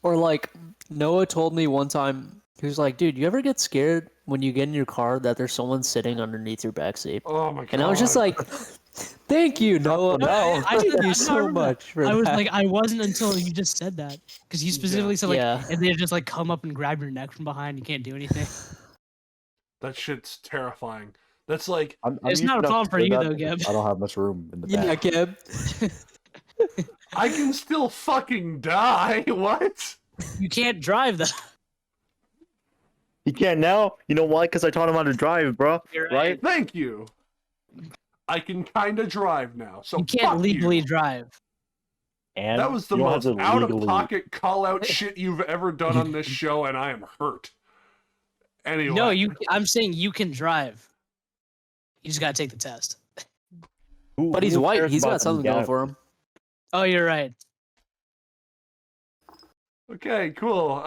Or like Noah told me one time, he was like, "Dude, you ever get scared when you get in your car that there's someone sitting underneath your backseat?" Oh my god. And I was just like, "Thank you, Noah. No, I Thank did you not so remember that. much for I was that." like, I wasn't until you just said that because you specifically said like, Yeah. and they just like come up and grab your neck from behind. You can't do anything. That shit's terrifying. That's like, I'm It's used not a enough problem to for do you that though, because Geb. I don't have much room in the Yeah, back. Geb. I can still fucking die. What? You can't drive though. He can't now. You know why? Because I taught him how to drive, bro. You're Right? Thank you. I can kind of drive now, so You can't fuck legally you. drive. And That was the you don't have most to out of legally- pocket call out shit you've ever done on this show, and I am hurt. Anyway. No, I'm saying you can drive. You just gotta take the test. But he's who white. cares He's about got something going legality? for him. Oh, you're right. Okay, cool.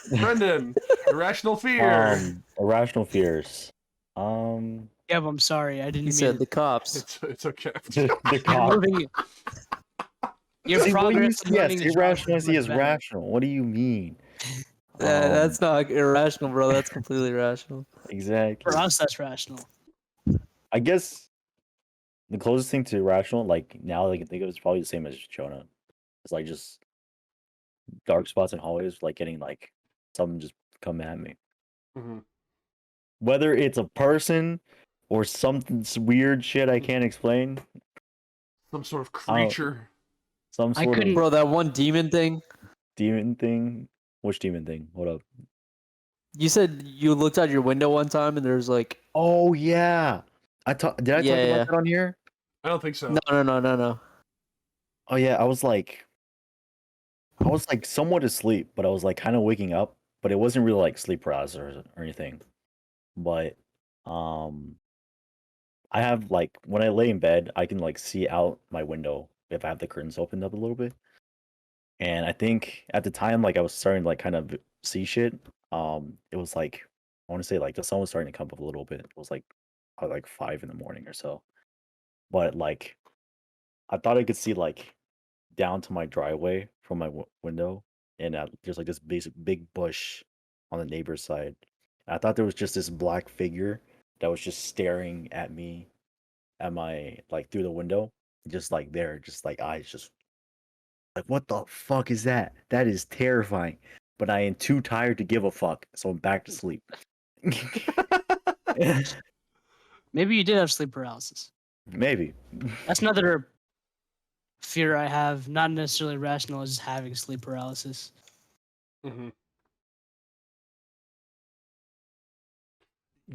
Brendan, irrational fear. Irrational fears. Um, Yeah, but I'm sorry, I didn't He mean said it. the cops. It's okay. the You're cop. moving. Your See, what do you progress in yes, learning to drive irrational I is see much is better. rational. What do you mean? That's not irrational, bro. That's completely rational. Exactly. For us, that's rational. I guess the closest thing to irrational, like now I can think of, is probably the same as Jonah. It's like just dark spots in hallways, like getting like something just come at me. Mhm. Whether it's a person or something weird shit I can't explain. Some sort of I don't- creature. Some I sort couldn't- of Bro, that one demon thing. demon thing. Which demon thing? What up? You said you looked out your window one time and there's like, Oh yeah. Did I talk Yeah, about yeah. that on here? I don't think so. no. Oh yeah, I was like somewhat asleep, but I was like kind of waking up, but it wasn't really like sleep paralysis or anything. But um I have like when I lay in bed, I can like see out my window if I have the curtains opened up a little bit. And I think at the time like I was starting to like kind of see shit. It was like I want to say like the sun was starting to come up a little bit. It was like probably like 5 in the morning or so. But like I thought I could see like down to my driveway from my window, and there's like this big bush on the neighbor's side. And I thought there was just this black figure that was just staring at me at my like through the window, just like there, just like eyes, just like what the fuck is that? That is terrifying. But I am too tired to give a fuck, so I'm back to sleep. Maybe you did have sleep paralysis. Maybe. That's another fear I have. Not necessarily rational, is having sleep paralysis. Mhm.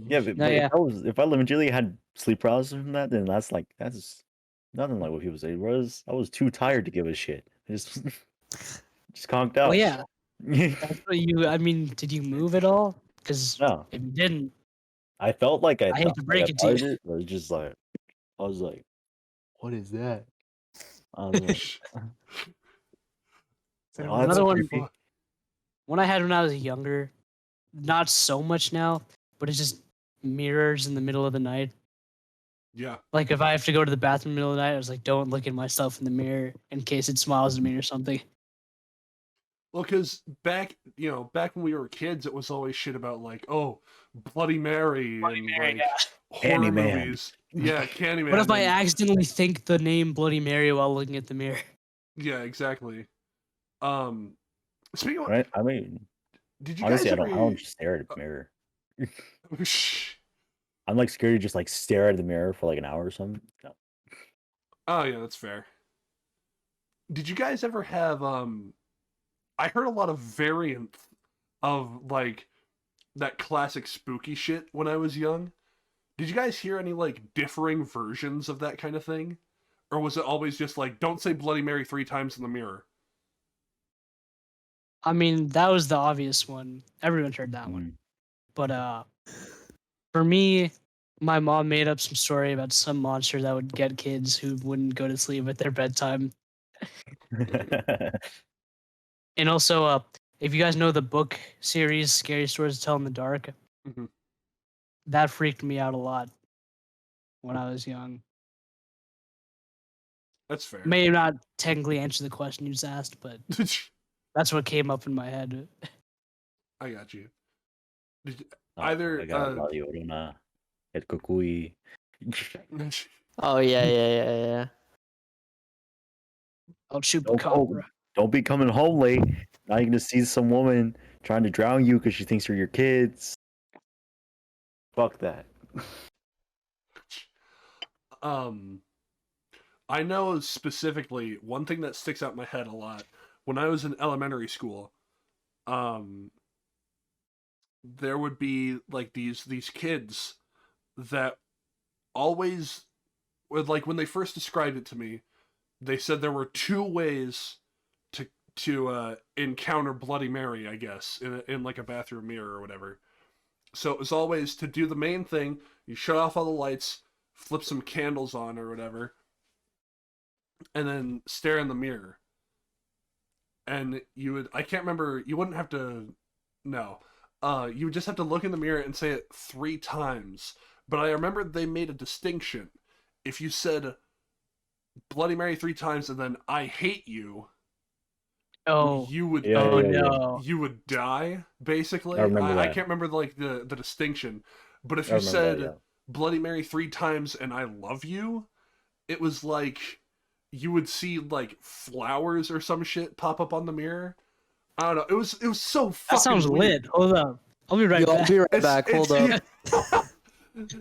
Yeah, but, No, but yeah. if I legitimately had sleep paralysis from that, then that's nothing like what people say. I was too tired to give a shit. I just just conked out. Well, yeah. That's what you. I mean, did you move at all? Because No, if you didn't, I felt like I hate to break it to thought you. it, but it's just like I was like, what is that? I was like, oh, that's Another one. creepy. One I had when I was younger. Not so much now, but it's just mirrors in the middle of the night. Yeah. Like if I have to go to the bathroom in the middle of the night, I was like, don't look at myself in the mirror in case it smiles at me or something. Well, because back when we were kids, it was always shit about like, oh, Bloody Mary and Mary, like yeah. horror Candyman. movies. Yeah, Candyman. What if I and- accidentally think the name Bloody Mary while looking at the mirror? Yeah, exactly. Speaking of, Right? I mean, did you honestly, guys I ever? don't just stare at the mirror. Shh. I'm like scared to just like stare at the mirror for like an hour or something. No. Oh yeah, that's fair. Did you guys ever have I heard a lot of variants of like that classic spooky shit when I was young. Did you guys hear any like differing versions of that kind of thing? Or was it always just like don't say Bloody Mary 3 times in the mirror? I mean, that was the obvious one. Everyone heard that one. But for me, my mom made up some story about some monster that would get kids who wouldn't go to sleep at their bedtime. And also, if you guys know the book series Scary Stories to Tell in the Dark, Mhm. that freaked me out a lot when I was young. That's fair. May not technically answer the question you just asked, but that's what came up in my head. I got you. Did Oh, either my God, La Llorona, El Cucuy. Oh yeah. El Chupacabra. Don't be coming home late. Now you're gonna see some woman trying to drown you because she thinks you're your kids. Fuck that. I know specifically one thing that sticks out in my head a lot. When I was in elementary school, there would be like these kids that always would like when they first described it to me, they said there were two ways to encounter Bloody Mary, I guess, in like a bathroom mirror or whatever. So it was always to do the main thing, you shut off all the lights, flip some candles on or whatever, and then stare in the mirror. And I can't remember, you wouldn't have to No. You would just have to look in the mirror and say it 3 times. But I remember they made a distinction. If you said Bloody Mary 3 times and then I hate you, Oh, you would Yeah, oh yeah, yeah. no. you would die, basically. I remember I that. can't remember like the distinction. But if I you remember that. said Yeah. Bloody Mary 3 times and I love you, it was like you would see like flowers or some shit pop up on the mirror. I don't know. It was so That sounds fucking lit. weird. Hold up. I'll be right Yo, I'll back. be right It's back. it's Hold up. yeah.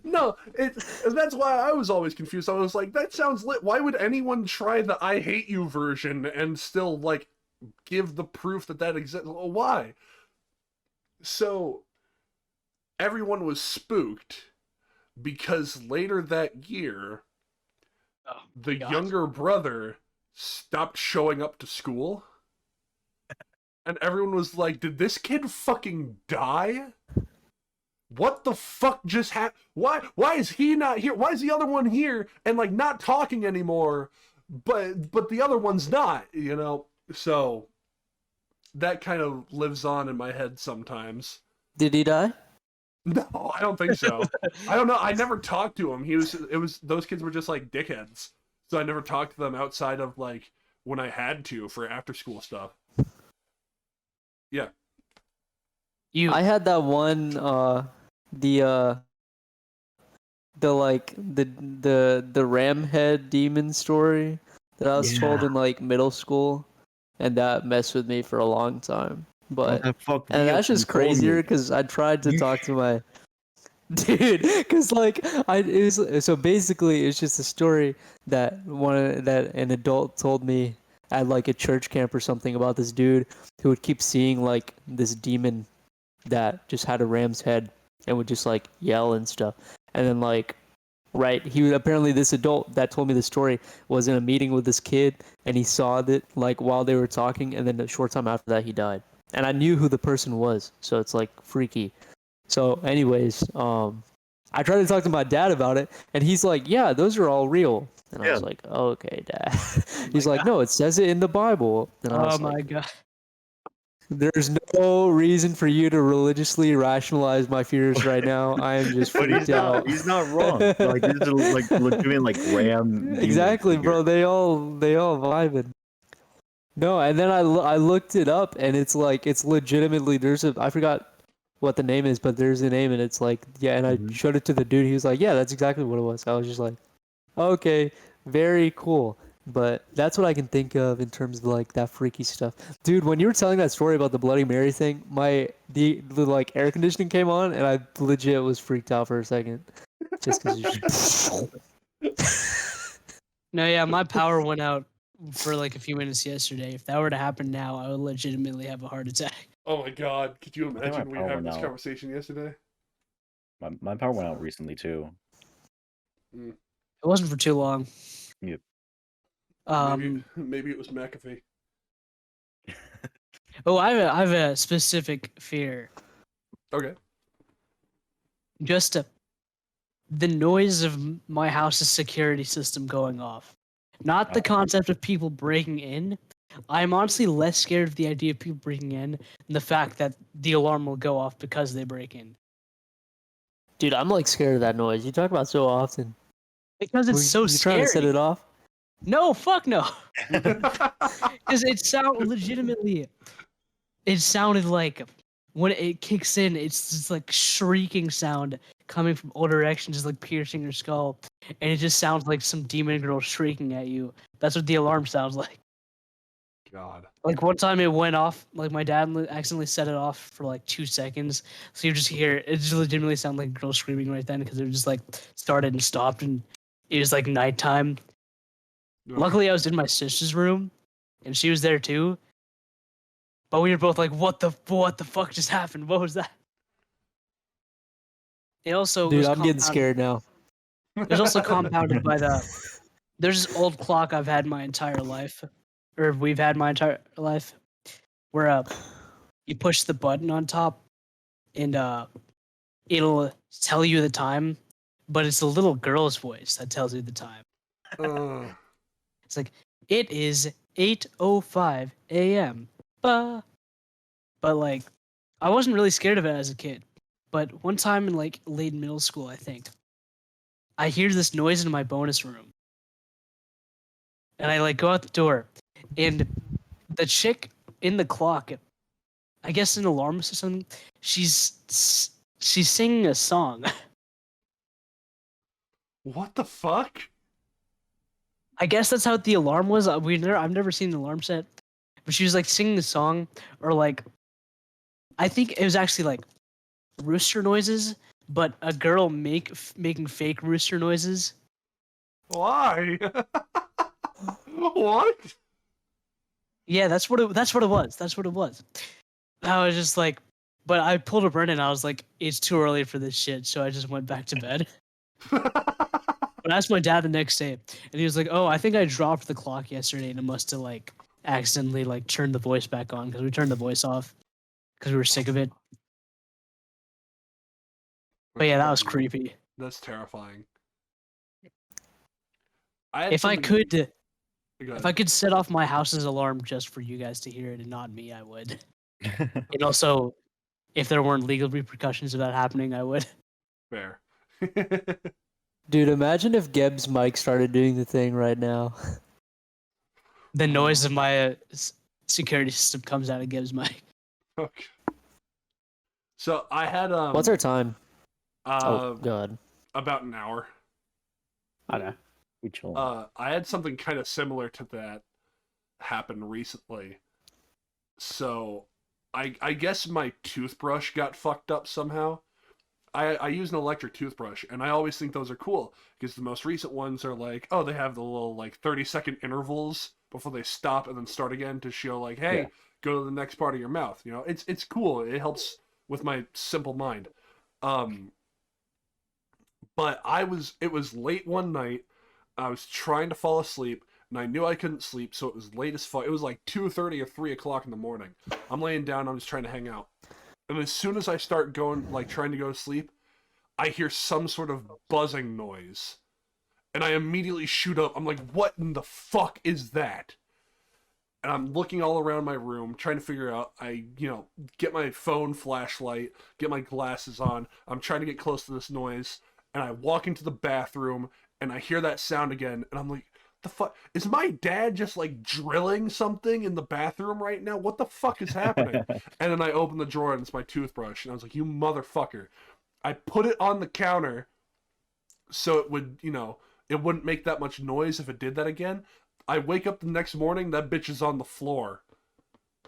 No, that's why I was always confused. I was like, that sounds lit. Why would anyone try the I hate you version and still like give the proof that exists? Why? So everyone was spooked because later that year, Oh, the God. younger brother stopped showing up to school. And everyone was like, did this kid fucking die? What the fuck just happened? Why is he not here? Why is the other one here and like not talking anymore? But the other one's not, you know? So that kind of lives on in my head sometimes. Did he die? No, I don't think so. I don't know. I never talked to him. Those kids were just like dickheads. So I never talked to them outside of like when I had to for after school stuff. Yeah. You. I had that one. The the ram head demon story that I was told Yeah. in like middle school, and that messed with me for a long time. But that fucked and me up that's when just you told me. crazier because I tried to talk to my dude, because like it was, so basically it's just a story that an adult told me at like a church camp or something about this dude who would keep seeing like this demon that just had a ram's head and would just like yell and stuff. And then like right, he would apparently this adult that told me the story was in a meeting with this kid and he saw that like while they were talking, and then a short time after that he died. And I knew who the person was, so it's like freaky. So anyways, I tried to talk to my dad about it and he's like, "Yeah, those are all real." And I Yeah. was like, "Okay, dad." He's my like, God. "No, it says it in the Bible." And I Oh was my like, God. there's no reason for you to religiously rationalize my fears right now. I am just But freaked out. he's not wrong. Like these are like legitimate like ram demon Exactly, figures. bro. They all vibing. No, and then I looked it up and it's like it's legitimately I forgot what the name is, but there's a name and it's like yeah, and I Mhm. showed it to the dude. He was like, "Yeah, that's exactly what it was." I was just like, "Okay, very cool." But that's what I can think of in terms of like that freaky stuff. Dude, when you were telling that story about the Bloody Mary thing, the like air conditioning came on and I legit was freaked out for a second. Just cuz No, yeah, my power went out for like a few minutes yesterday. If that were to happen now, I would legitimately have a heart attack. Oh my god, could you I think my imagine we were power having went this out. conversation yesterday? My power went out recently too. It wasn't for too long. Yep. Maybe it was McAfee. Oh, I have a specific fear. Okay. Just the noise of my house's security system going off. Not the Oh. concept of people breaking in. I'm honestly less scared of the idea of people breaking in than the fact that the alarm will go off because they break in. dude, I'm like scared of that noise. You talk about so often. Because it's so You trying to set scary. it off? No, fuck no. Because it legitimately. It sounded like when it kicks in, it's this like shrieking sound coming from all directions, just like piercing your skull, and it just sounds like some demon girl shrieking at you. That's what the alarm sounds like. God. Like one time it went off, like my dad accidentally set it off for like 2 seconds, so you just hear it just legitimately sound like a girl screaming right then because it just like started and stopped, and it was like nighttime. Ugh. Luckily, I was in my sister's room, and she was there too. But we were both like, "What the fuck just happened? What was that?" It also Dude, was I'm getting compounded. scared now. It was also compounded by there's this old clock I've had my entire life, or we've had my entire life, where you push the button on top and it'll tell you the time, but it's a little girl's voice that tells you the time. It's like it is 8:05 a.m. But like I wasn't really scared of it as a kid, but one time in like late middle school, I think, I hear this noise in my bonus room, and I like go out the door, and the chick in the clock, I guess an alarmist or something, she's singing a song. What the fuck? I guess that's how the alarm was. I've never seen the alarm set, but she was like singing a song, or like I think it was actually like rooster noises, but a girl making fake rooster noises. Why? What? Yeah, that's what it was. That's what it was. I was just like, but I pulled a Brendan. I was like, it's too early for this shit, so I just went back to bed. But I asked my dad the next day, and he was like, "Oh, I think I dropped the clock yesterday, and it must have like accidentally like turned the voice back on because we turned the voice off because we were sick of it." But yeah, that was creepy. That's terrifying. I had If I something- could, Go if ahead. I could set off my house's alarm just for you guys to hear it and not me, I would. And also, if there weren't legal repercussions of that happening, I would. Fair. Dude, imagine if Geb's mic started doing the thing right now. The noise of my security system comes out of Gibbs' mic. Okay. So I had What's our time? Oh, uh God. about an hour. I know. We chill. I had something kind of similar to that happen recently. So I guess my toothbrush got fucked up somehow. I use an electric toothbrush, and I always think those are cool because the most recent ones are like, oh, they have the little like 30-second intervals before they stop and then start again to show like, hey, Yeah. go to the next part of your mouth. You know, it's cool. It helps with my simple mind. But it was late one night. I was trying to fall asleep, and I knew I couldn't sleep, so it was late as fuck. It was like 2:30 or 3 o'clock in the morning. I'm laying down. I'm just trying to hang out. And as soon as I start going, like trying to go to sleep, I hear some sort of buzzing noise. And I immediately shoot up. I'm like, what in the fuck is that? And I'm looking all around my room, trying to figure out. I, get my phone flashlight, get my glasses on. I'm trying to get close to this noise. And I walk into the bathroom, and I hear that sound again. And I'm like, the fuck? Is my dad just like drilling something in the bathroom right now? What the fuck is happening? And then I open the drawer and it's my toothbrush. And I was like, you motherfucker. I put it on the counter so it would, it wouldn't make that much noise if it did that again. I wake up the next morning, that bitch is on the floor.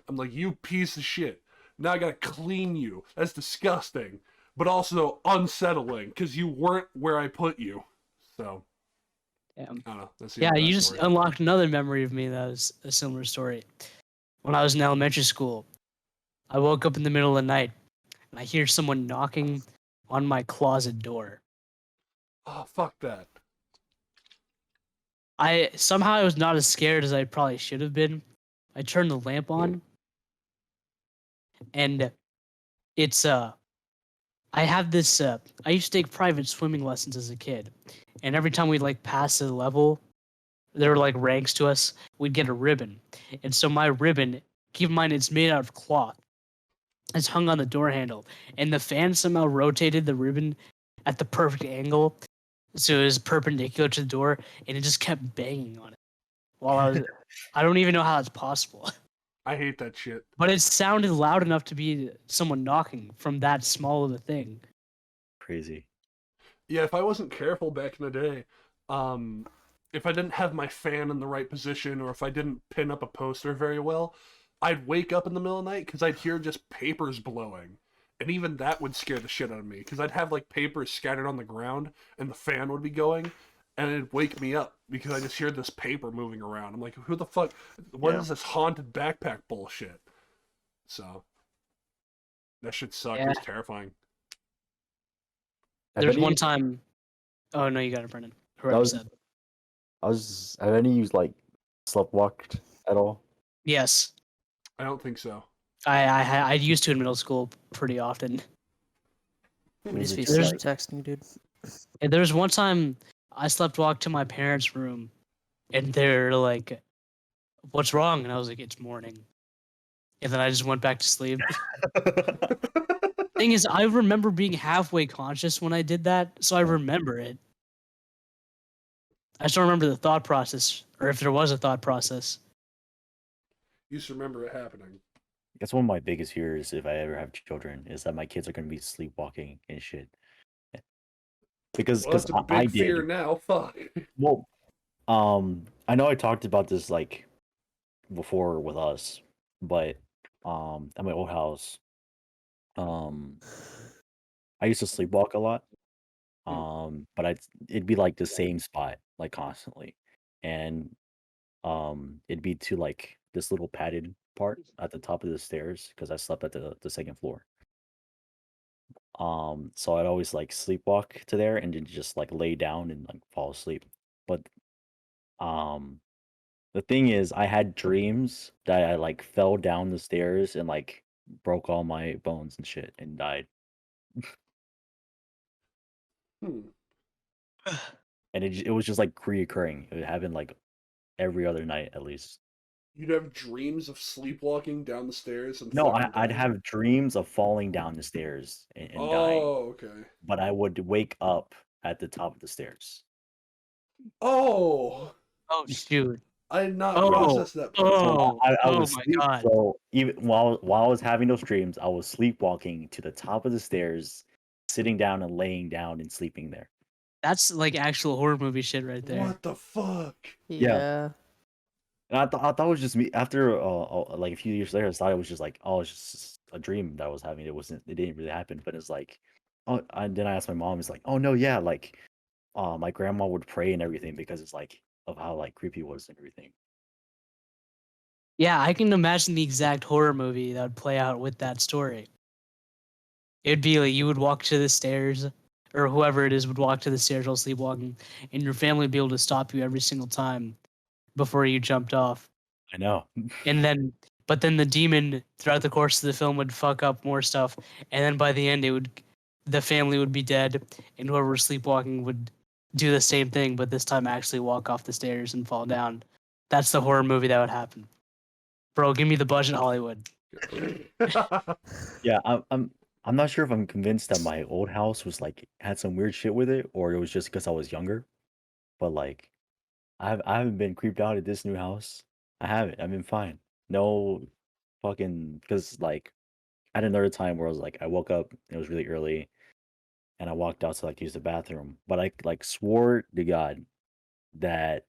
I'm like, you piece of shit. Now I gotta clean you. That's disgusting. But also unsettling because you weren't where I put you. So. Damn. I don't know. That's the Yeah, end of that you just story. unlocked another memory of me that was a similar story. When I was in elementary school, I woke up in the middle of the night and I hear someone knocking on my closet door. Oh, fuck that. I was not as scared as I probably should have been. I turned the lamp on, and it's I have this I used to take private swimming lessons as a kid, and every time we'd like pass a level, there were like ranks to us, we'd get a ribbon. And so my ribbon, keep in mind it's made out of cloth. It's hung on the door handle, and the fan somehow rotated the ribbon at the perfect angle, so it was perpendicular to the door, and it just kept banging on it while I was. I don't even know how it's possible, I hate that shit. but it sounded loud enough to be someone knocking from that small of a thing. Crazy. Yeah, if I wasn't careful back in the day, if I didn't have my fan in the right position or if I didn't pin up a poster very well, I'd wake up in the middle of the night because I'd hear just papers blowing. And even that would scare the shit out of me because I'd have like papers scattered on the ground and the fan would be going and it'd wake me up because I just hear this paper moving around. I'm like, who the fuck? What is this haunted backpack bullshit? So, that shit sucked. It was terrifying. There's one time. Oh no, you got it, Brendan. Whoever was- said. Have any of you like sleptwalked at all? Yes, I don't think so. I used to in middle school pretty often. We just be There's- texting, dude. And there was one time I sleptwalked to my parents' room, and they're like, "What's wrong?" And I was like, "It's morning." and then I just went back to sleep. Thing is, I remember being halfway conscious when I did that, so I remember it. I just don't remember the thought process, or if there was a thought process. You just remember it happening. That's one of my biggest fears if I ever have children is that my kids are gonna be sleepwalking and shit. Because Well, that's a I big fear did. now. Fuck. Well, I know I talked about this like before with us, but at my old house, um, I used to sleepwalk a lot. But it'd be like the same spot like constantly, and it'd be to like this little padded part at the top of the stairs because I slept at the second floor. So I'd always like sleepwalk to there and then just like lay down and like fall asleep. But um the thing is I had dreams that I like fell down the stairs and like broke all my bones and shit and died. Hmm. And it was just like reoccurring. It would happen like every other night at least. You'd have dreams of sleepwalking down the stairs and No, fucking I'd dying? have dreams of falling down the stairs and dying, Oh, okay. but I would wake up at the top of the stairs. Oh, Oh shoot! I did not Oh, process that part. So I oh was my sleep. god! So even while I was having those dreams, I was sleepwalking to the top of the stairs, sitting down and laying down and sleeping there. That's like actual horror movie shit right there. What the fuck? Yeah. And I thought it was just me. After like a few years later, I thought it was just like, oh, it's just a dream that I was having. It wasn't. It didn't really happen. But it's like, oh, and then I asked my mom. It's like, oh no, yeah, like, my grandma would pray and everything because it's like of how like creepy it was and everything. Yeah, I can imagine the exact horror movie that would play out with that story. It'd be like you would walk to the stairs, or whoever it is would walk to the stairs while sleepwalking, and your family would be able to stop you every single time before you jumped off. I know. And then, but then the demon throughout the course of the film would fuck up more stuff, and then by the end, the family would be dead, and whoever was sleepwalking would do the same thing, but this time actually walk off the stairs and fall down. That's the horror movie that would happen. Bro, give me the budget, Hollywood. Yeah, I'm not sure if I'm convinced that my old house was like had some weird shit with it, or it was just because I was younger. But like, I haven't been creeped out at this new house. I haven't. I've been fine. No fucking because like I had another time where I was like I woke up, it was really early, and I walked out to like use the bathroom, but I like swore to God that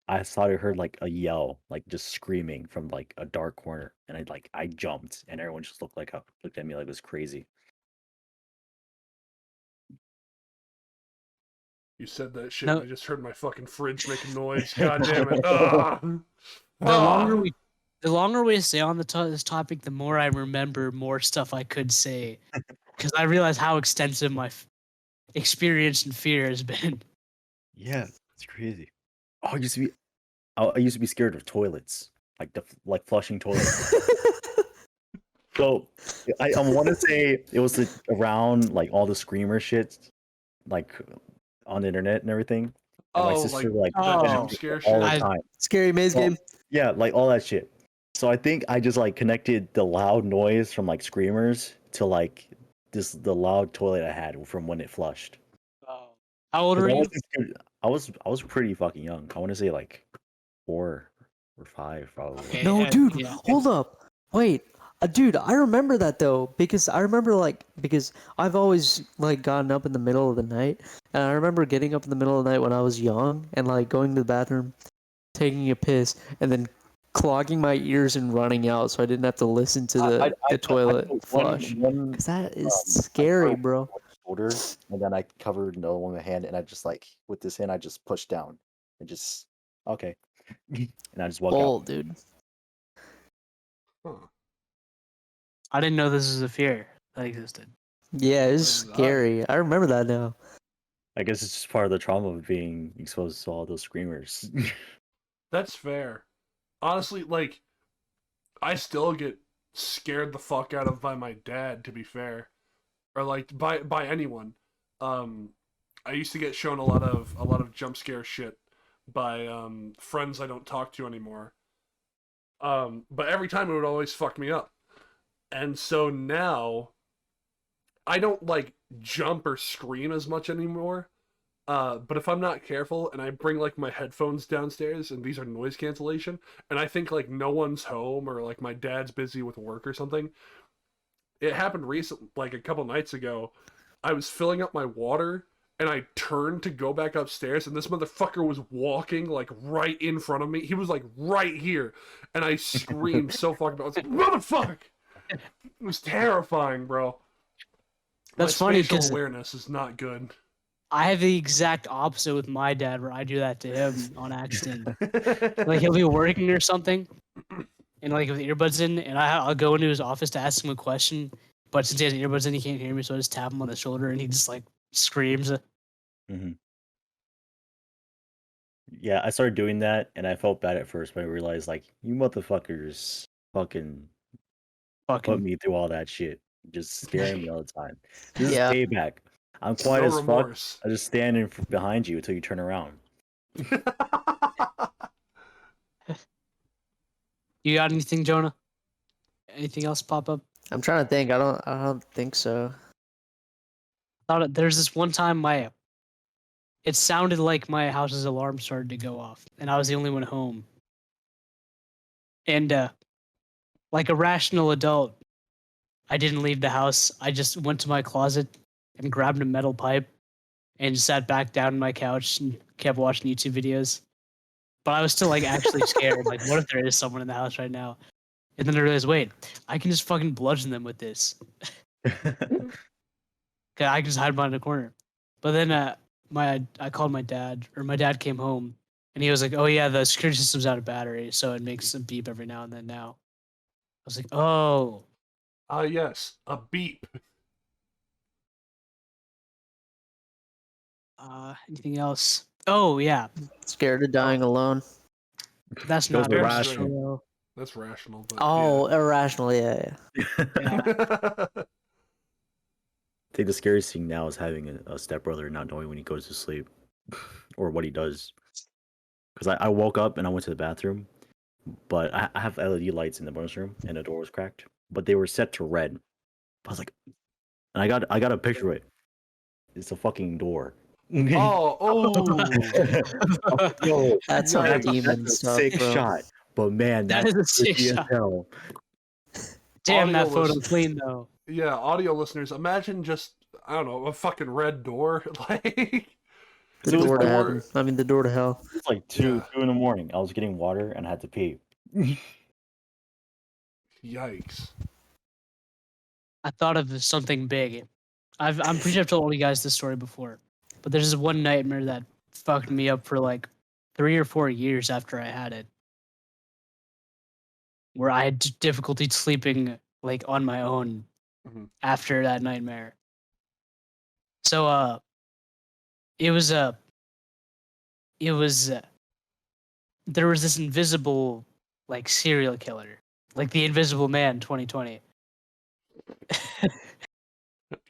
I thought I heard like a yell, like just screaming from like a dark corner, and I jumped, and everyone just looked at me like it was crazy. You said that shit, No, and I just heard my fucking fridge making noise. God damn it. Ah. the longer Ah. we the longer we stay on this topic, the more I remember more stuff I could say, because I realize how extensive my experience and fear has been. Yeah, it's crazy. Oh, I used to be scared of toilets, like like flushing toilets. So I want to say it was around like all the screamer shit, like on the internet and everything. And my Oh, sister like like the Oh, jump scare all shit? the time. Scary maze Well, game. yeah, like all that shit. So I think I just like connected the loud noise from like screamers to like the loud toilet I had from when it flushed. oh. How old are Because I you? wasn't scared. I was pretty fucking young. I want to say like 4 or 5 probably. Okay, No, dude, yeah. hold up. Wait. Dude, I remember that though because I remember because I've always like gotten up in the middle of the night and I remember getting up in the middle of the night when I was young and like going to the bathroom, taking a piss and then clogging my ears and running out so I didn't have to listen to the toilet took flush. one Cuz that is I scary, covered bro. one shoulder, and then I covered another one with my hand, and I just like with this hand I just pushed down and just okay, and I just walk out. Bold, dude. Huh. I didn't know this was a fear that existed. Yeah, it's But scary. I remember that now. I guess it's just part of the trauma of being exposed to all those screamers. That's fair. Honestly, like, I still get scared the fuck out of by my dad, to be fair. Or like by anyone. I used to get shown a lot of jump scare shit by friends I don't talk to anymore. But every time it would always fuck me up. And so now I don't like jump or scream as much anymore. But if I'm not careful and I bring like my headphones downstairs and these are noise cancellation and I think like no one's home or like my dad's busy with work or something, it happened recently, like a couple nights ago. I was filling up my water and I turned to go back upstairs and this motherfucker was walking like right in front of me. He was like right here. And I screamed so fucking bad. I was like, motherfucker! It was terrifying, bro. That's My funny spatial because awareness is not good. I have the exact opposite with my dad, where I do that to him on accident. Like he'll be working or something, and like with earbuds in, and I'll go into his office to ask him a question, but since he has earbuds in, he can't hear me, so I just tap him on the shoulder, and he just like screams. Hmm. Yeah, I started doing that, and I felt bad at first, but I realized, like, you motherfuckers fucking Fuck put him. me through all that shit, just scaring me all the time. This Yeah. is payback. I'm quiet No as fuck. remorse. I just stand behind you until you turn around. You got anything, Jonah? Anything else pop up? I'm trying to think. I don't think so. There's this one time it sounded like my house's alarm started to go off, and I was the only one home. And like a rational adult, I didn't leave the house. I just went to my closet and grabbed a metal pipe and sat back down on my couch and kept watching YouTube videos. But I was still like actually scared. Like, what if there is someone in the house right now? And then I realized, wait, I can just fucking bludgeon them with this. I can just hide behind a corner. But then I called my dad, or my dad came home, and he was like, "Oh yeah, the security system's out of battery, so it makes a beep every now and then." Now, I was like, "Oh, Ah, yes, a beep. anything else?" Oh yeah, Scared of dying alone. that's Those not are rational. rational. That's rational, but Oh, irrational. Yeah. Yeah. yeah. I think the scariest thing now is having a stepbrother not knowing when he goes to sleep or what he does. Because I woke up and I went to the bathroom, but I have LED lights in the bonus room and the door was cracked, but they were set to red. I was like, and I got a picture of it. It's a fucking door. Oh, Yo, That's some Yikes. demon that's a stuff, sick bro. shot. But man, That that's is a sick creepy as shot. hell. Damn, Audio that photo list- clean though. yeah, audio listeners, imagine just, I don't know, a fucking red door. Like, The So door to like- heaven. I mean, the door to hell. It's like Yeah. 2 in the morning. I was getting water and I had to pee. yikes. I thought of something big. I'm pretty sure I've told you guys this story before, but there's this one nightmare that fucked me up for like 3 or 4 years after I had it, where I had difficulty sleeping like on my own Mhm. after that nightmare. So it was it was there was this invisible like serial killer, like the Invisible Man 2020.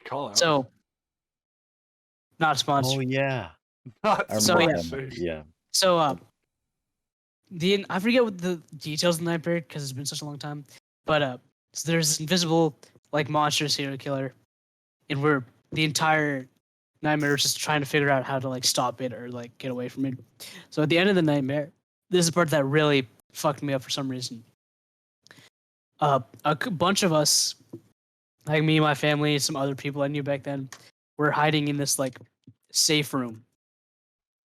Call out. So not sponsored. Oh yeah. Not I So, remember yeah. that. Yeah. So I forget what the details of the nightmare because it's been such a long time. But so there's this invisible like monster serial killer, and we're the entire nightmare is just trying to figure out how to like stop it or like get away from it. So at the end of the nightmare, this is the part that really fucked me up for some reason. Bunch of us, like me, my family, some other people I knew back then, were hiding in this like safe room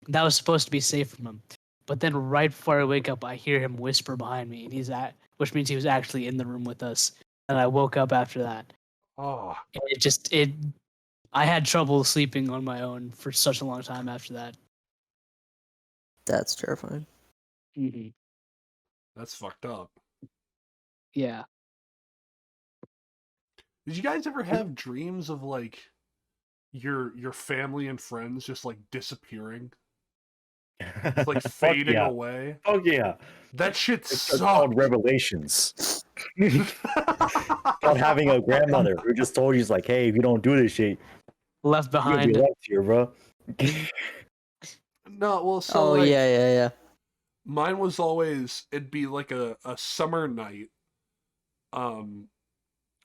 that was supposed to be safe from him. But then right before I wake up, I hear him whisper behind me, and which means he was actually in the room with us. And I woke up after that. Oh, And I had trouble sleeping on my own for such a long time after that. That's terrifying. Mm-hmm. that's fucked up. Yeah. Did you guys ever have dreams of like your family and friends just like disappearing, like Fuck fading yeah. away? Oh yeah. That shit It's sucked. called Revelations. About having a grandmother who just told you, "Is like, hey, if you don't do this shit, Left you're gonna behind. be left here, bro." No, well, so Oh like, yeah. Mine was always, it'd be like a summer night, um,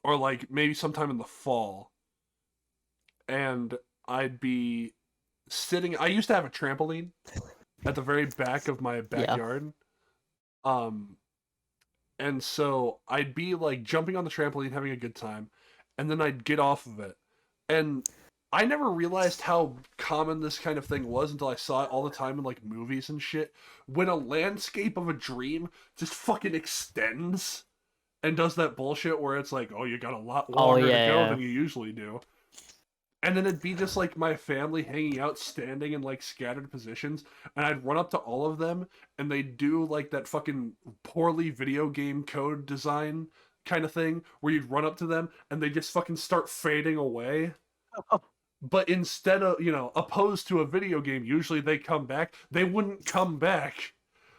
or like maybe sometime in the fall, and I'd be sitting. I used to have a trampoline at the very back of my backyard. Um, and so I'd be like jumping on the trampoline, having a good time, and then I'd get off of it. And I never realized how common this kind of thing was until I saw it all the time in like movies and shit. When a landscape of a dream just fucking extends and does that bullshit where it's like, oh, you got a lot longer to go than you usually do. And then it'd be just like my family hanging out, standing in like scattered positions, and I'd run up to all of them, and they'd do like that fucking poorly video game code design kind of thing, where you'd run up to them and they just fucking start fading away. But instead of, opposed to a video game, usually they come back. They wouldn't come back.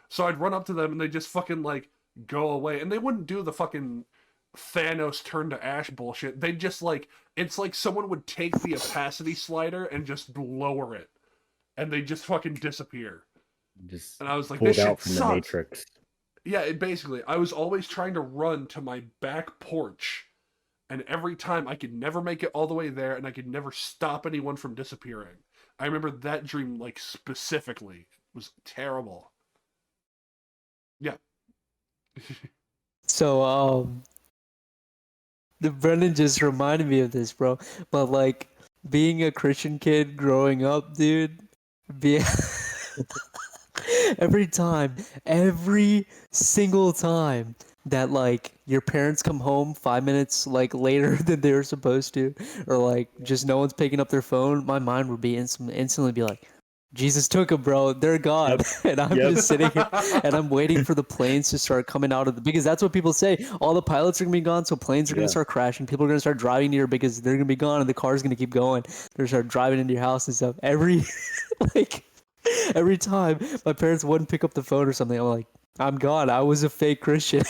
So I'd run up to them and they just fucking like go away. And they wouldn't do the fucking Thanos turn to ash bullshit. They just like, it's like someone would take the opacity slider and just lower it, and they just fucking disappear. Just And I was like, pulled this shit out from the sucks. Matrix. Yeah, basically, I was always trying to run to my back porch, and every time I could never make it all the way there, and I could never stop anyone from disappearing. I remember that dream like specifically. It was terrible. Yeah. So, the Brendan just reminded me of this, bro. But like being a Christian kid growing up, dude, be every single time that like your parents come home 5 minutes like later than they were supposed to, or like just no one's picking up their phone, my mind would be instantly be like, Jesus took them, bro. They're gone. Yep. And I'm Yep. just sitting here and I'm waiting for the planes to start coming out of because that's what people say. All the pilots are gonna be gone, so planes are gonna start crashing. People are gonna start driving near because they're gonna be gone, and the car's gonna keep going. They're gonna start driving into your house and stuff. Every time my parents wouldn't pick up the phone or something, I'm like, I'm gone. I was a fake Christian.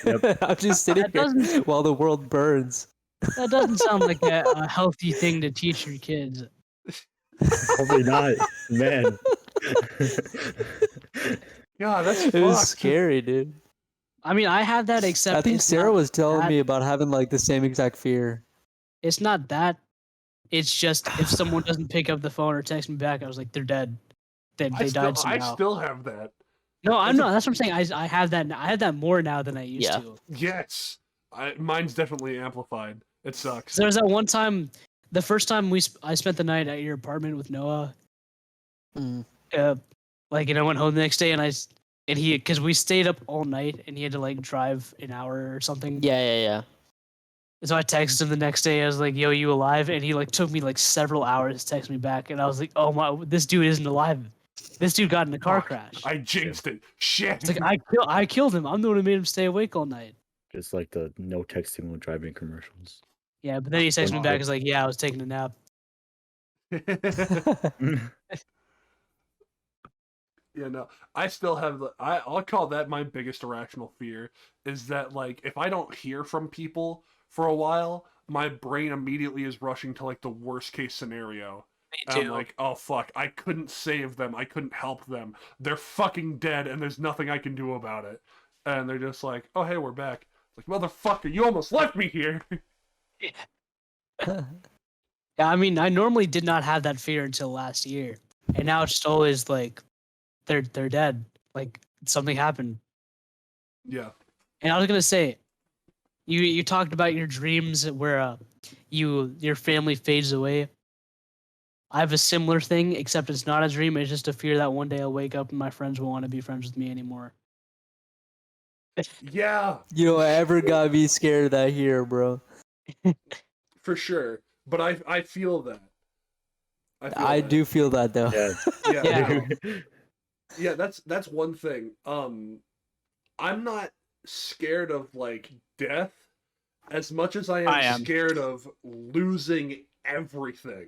Yep. I'm just sitting here while the world burns. That doesn't sound like a healthy thing to teach your kids. Probably not, man. Yeah, that's It was fucked. scary, dude. I mean, I have that, except I think it's Sarah not was telling that- me about having like the same exact fear. It's not that. It's just if someone doesn't pick up the phone or text me back, I was like, they're dead. They died I somehow. still have that. No, I'm not. That's what I'm saying. I have that. I have that more now than I used Yeah. to. Yes. Mine's definitely amplified. It sucks. There was that one time, the first time I spent the night at your apartment with Noah. Mm. Like, and I went home the next day, and because we stayed up all night, and he had to like drive an hour or something. Yeah. And so I texted him the next day. I was like, "Yo, you alive?" And he like took me like several hours to text me back, and I was like, "Oh my, this dude isn't alive. This dude got in a car Fuck, crash." I jinxed it. Shit. It's like I killed him. I'm the one who made him stay awake all night. Just like the no texting while driving commercials. Yeah, but then he texted me God. back. He's like, "Yeah, I was taking a nap." Yeah, no. I still have I'll call that my biggest irrational fear, is that like if I don't hear from people for a while, my brain immediately is rushing to like the worst case scenario. Me And I'm too. like, oh fuck, I couldn't save them, I couldn't help them. They're fucking dead and there's nothing I can do about it. And they're just like, oh hey, we're back. It's like, motherfucker, you almost left me here. Yeah, I mean, I normally did not have that fear until last year, and now it's just always like, they're dead. Like something happened. Yeah. And I was gonna say, you talked about your dreams where your family fades away. I have a similar thing, except it's not a dream. It's just a fear that one day I'll wake up and my friends won't want to be friends with me anymore. Yeah, You don't ever gotta be scared of that here, bro. for sure. But I feel that. I that. do feel that though. Yeah. Yeah. Yeah, that's one thing. I'm not scared of like death as much as I am scared of losing everything.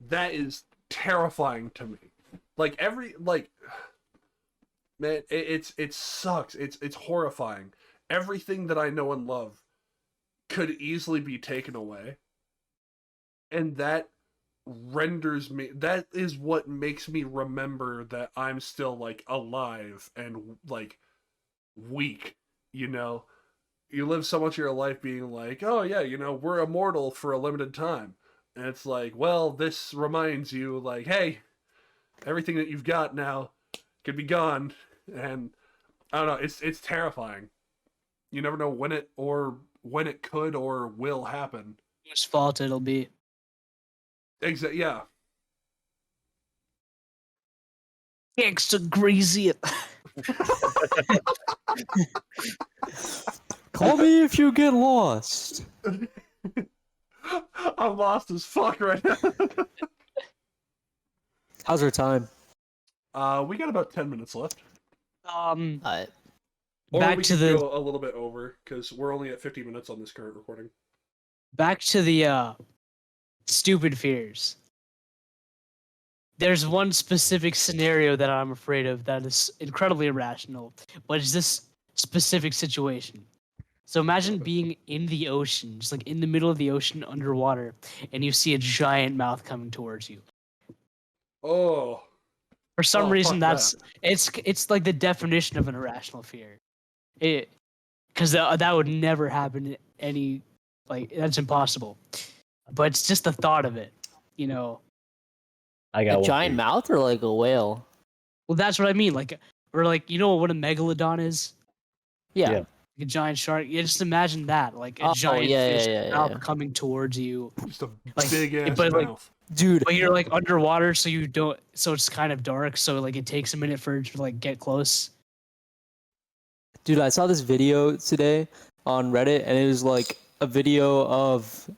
That is terrifying to me. Like man, it sucks. It's horrifying. Everything that I know and love could easily be taken away. And that renders me, that is what makes me remember that I'm still like alive and like weak, you know. You live so much of your life being like, oh yeah, you know, we're immortal for a limited time. And it's like, well, this reminds you, like, hey, everything that you've got now could be gone. And I don't know, it's terrifying. You never know when it could or will happen. Whose fault it'll be. Yeah. Gangsta greasy. Call me if you get lost. I'm lost as fuck right now. How's our time? We got about 10 minutes left. I Or Back we to could the go a little bit over, because we're only at 50 minutes on this current recording. back to the stupid fears. There's one specific scenario that I'm afraid of that is incredibly irrational, but it's this specific situation. So imagine being in the ocean, just like in the middle of the ocean underwater, and you see a giant mouth coming towards you. Oh. For some Oh, reason, fuck that's it's like the definition of an irrational fear. Because that would never happen. That's impossible. But it's just the thought of it, you know. I got a one for giant you. mouth or like a whale? Well, that's what I mean. Or you know what a megalodon is? Yeah. Yeah. Like a giant shark. Yeah, just imagine that, like a Oh, giant yeah, fish yeah, mouth yeah. coming towards you. Just a Like, big ass but, like, mouth. Dude, But you're like underwater, so you don't. So it's kind of dark. So like it takes a minute for it to like get close. I saw this video today on Reddit, and it was like a video of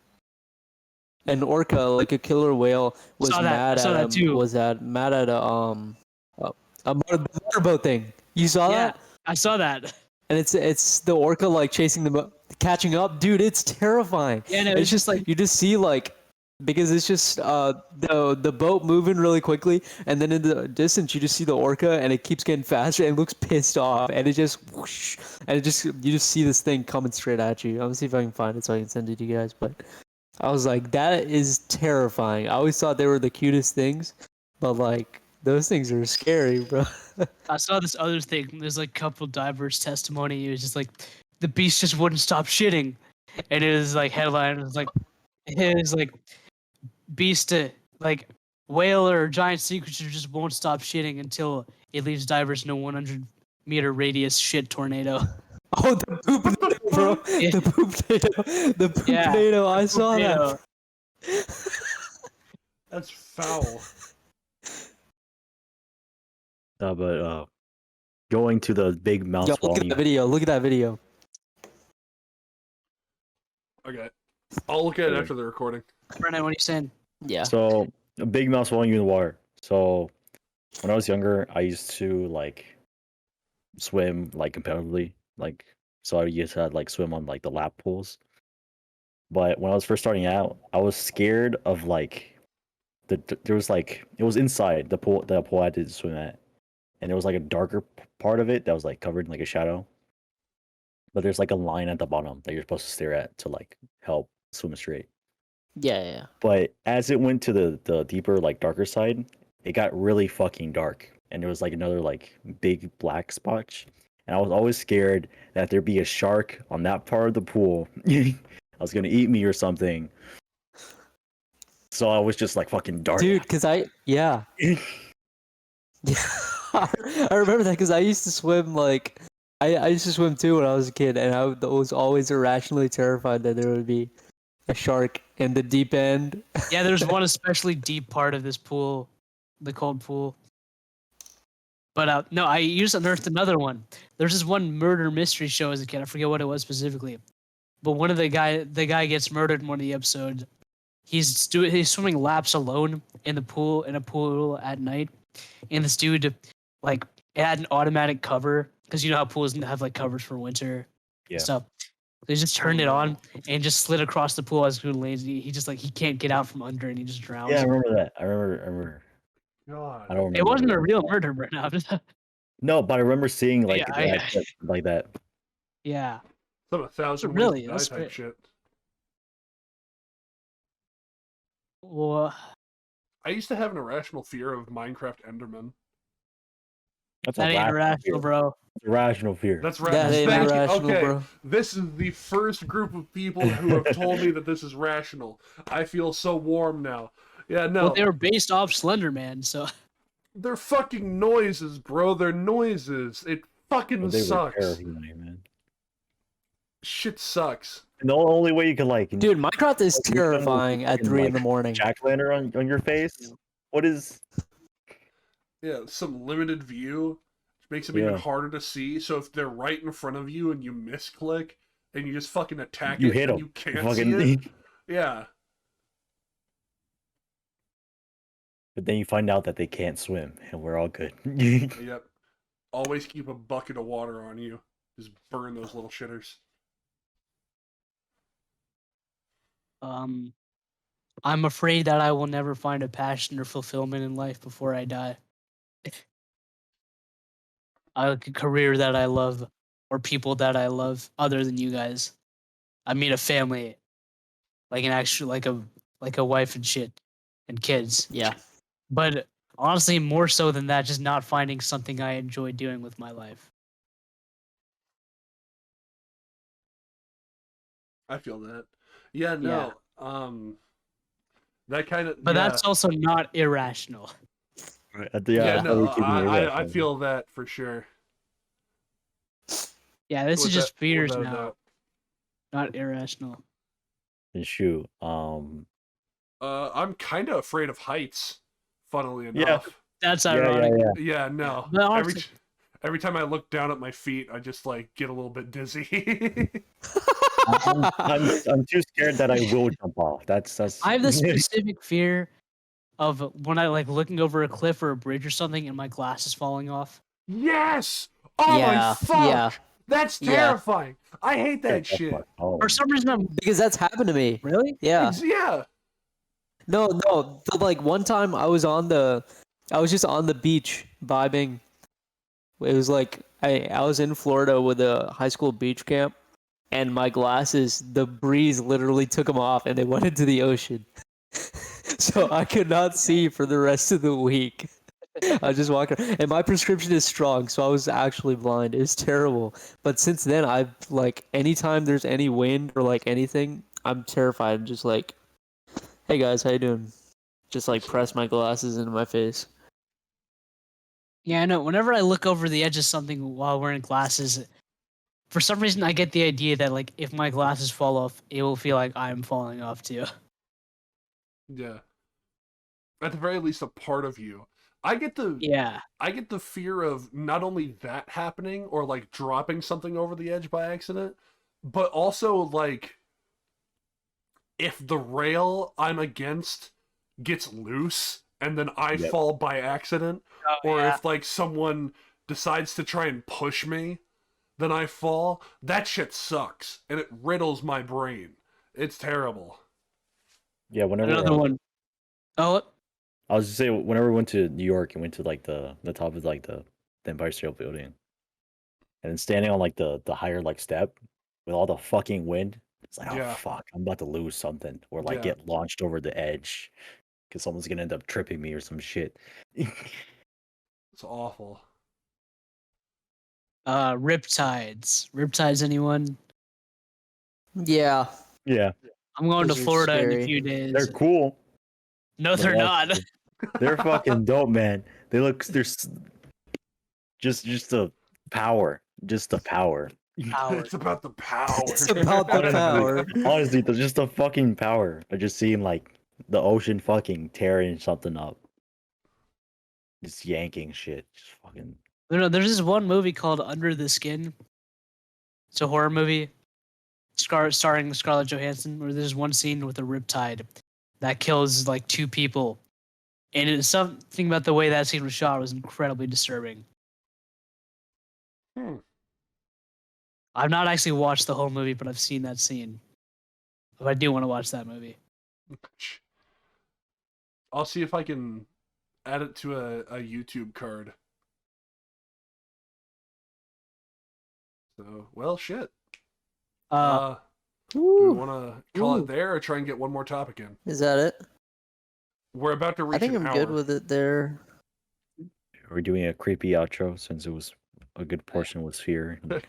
an orca, like a killer whale, was Saw that. mad I saw at that too. mad at a motorboat thing. You saw Yeah, that? I saw that. And it's the orca like chasing the catching up, dude. It's terrifying. Yeah, no, And it's just like you just see like, because it's just the boat moving really quickly, and then in the distance you just see the orca, and it keeps getting faster and it looks pissed off, and it just whoosh, and you just see this thing coming straight at you. I'm gonna see if I can find it so I can send it to you guys. But I was like, that is terrifying. I always thought they were the cutest things, but like those things are scary, bro. I saw this other thing. There's like a couple divers' testimony. It was just like the beast just wouldn't stop shitting, and it was like headline. It was like beast like whale or giant sea creature just won't stop shitting until it leaves divers in a 100-meter radius shit tornado. Oh, the poop tornado, bro. Yeah. The poop tornado. The poop Yeah, tornado. I saw Tornado. that. That's foul. But going to the big mouth Yo, look at swallowing. that video. Look at that video. Okay. I'll look at it Okay. after the recording. Brennan, what are you saying? Yeah. So a big mouth swallowing you in the water. So when I was younger, I used to like swim like competitively. Like so I used to like swim on like the lap pools. But when I was first starting out, I was scared of like there was like it was inside the pool I did swim at. And there was like a darker part of it that was like covered in like a shadow. But there's like a line at the bottom that you're supposed to stare at to like help swim straight. Yeah. But as it went to the deeper, like darker side, it got really fucking dark. And there was like another like big black spot. And I was always scared that there'd be a shark on that part of the pool. I was gonna eat me or something. So I was just like fucking dark. Dude, cause yeah. I remember that because I used to swim like I used to swim too when I was a kid, and I was always irrationally terrified that there would be a shark in the deep end. Yeah, there's one especially deep part of this pool, the cold pool. But no, I just unearthed another one. There's this one murder mystery show as a kid. I forget what it was specifically, but one of the guy gets murdered in one of the episodes. He's swimming laps alone in a pool at night, and this dude like it had an automatic cover because you know how pools have like covers for winter Yeah. and stuff. They just turned it on and just slid across the pool as good lazy. He just like he can't get out from under and he just drowns. Yeah, I remember that. I remember. God. I don't remember. It wasn't a real murder, Brennan. No, but I remember seeing like Yeah, that, like that. Yeah. Some 1,000 ways Really, to die that's type great. shit. Well, I used to have an irrational fear of Minecraft Enderman. That's That a ain't rational irrational, fear. bro. It's a rational fear. That's That right. ain't Thank you. irrational, Okay, bro. this is the first group of people who have told me that this is rational. I feel so warm now. Yeah, no. Well, they were based off Slender Man, so They're fucking noises, bro. They're noises. It fucking But they were sucks. terrifying, man. Shit sucks. And the only way you could like, Dude, Minecraft is you can, terrifying at fucking, 3 in like, the morning. jack-o'-lantern on your face. What is? Yeah, some limited view, which makes them even Yeah. harder to see. So if they're right in front of you and you misclick and you just fucking attack You it hit and them. you can't Fucking. see it. Yeah. But then you find out that they can't swim, and we're all good. Yep. Always keep a bucket of water on you. Just burn those little shitters. I'm afraid that I will never find a passion or fulfillment in life before I die. A career that I love or people that I love other than you guys. I mean a family, like an actual like a wife and shit and kids. Yeah. But honestly, more so than that, just not finding something I enjoy doing with my life. I feel that. Yeah, no. That kind of. But yeah. that's also not irrational. Yeah, I no, thought we could be I irrational. feel that for sure. Yeah, this is just fears without a now, doubt. not irrational. And shoot, I'm kind of afraid of heights. Funnily Yeah. enough. That's yeah, ironic. Yeah, no. But honestly, Every time I look down at my feet, I just like get a little bit dizzy. I'm too scared that I will jump off. That's. I have this specific fear of when I like looking over a cliff or a bridge or something and my glasses falling off. Yes! Oh my Yeah, fuck! yeah. That's Yeah. terrifying. I hate that shit. Oh. For some reason, I'm Because that's happened to me. really. Yeah. Yeah. No. But, like one time I was just on the beach vibing. It was like I was in Florida with a high school beach camp, and my glasses, the breeze literally took them off, and they went into the ocean. So I could not see for the rest of the week. I was just walking, and my prescription is strong, so I was actually blind. It was terrible. But since then, I've like anytime there's any wind or like anything, I'm terrified. I'm just like, hey guys, how you doing? Just like press my glasses into my face. Yeah, I know. Whenever I look over the edge of something while wearing glasses, for some reason I get the idea that like if my glasses fall off, it will feel like I'm falling off too. Yeah. At the very least, a part of you. I get the Yeah. I get the fear of not only that happening or like dropping something over the edge by accident, but also like if the rail I'm against gets loose and then I Yep. fall by accident, Oh, or yeah. if like someone decides to try and push me, then I fall, that shit sucks and it riddles my brain. It's terrible. Yeah, whenever Another one. Oh, I was just saying, whenever we went to New York and went to like the top of like the Empire State Building, and then standing on like the higher like step with all the fucking wind, it's like, Yeah. oh fuck, I'm about to lose something, or like Yeah. get launched over the edge because someone's gonna end up tripping me or some shit. It's awful. Riptides. Riptides, anyone? Yeah. Yeah, I'm going Those to are Florida in a scary. few days. they're cool. No, they're not. They're fucking dope, man. They're just the power, just the power. Power. It's about the power. It's about the power. Honestly, there's just the fucking power of just seeing like the ocean fucking tearing something up, just yanking shit, just fucking. No, there's this one movie called Under the Skin. It's a horror movie, starring Scarlett Johansson, where there's one scene with a riptide that kills like 2 people, and it's something about the way that scene was shot was incredibly disturbing. I've not actually watched the whole movie, but I've seen that scene. But I do want to watch that movie. I'll see if I can add it to a YouTube card. So, well, shit. Do we want to call it there or try and get one more topic in? Is that it? We're about to reach I think an I'm hour. good with it there. We're doing a creepy outro since it was a good portion was fear and Creepy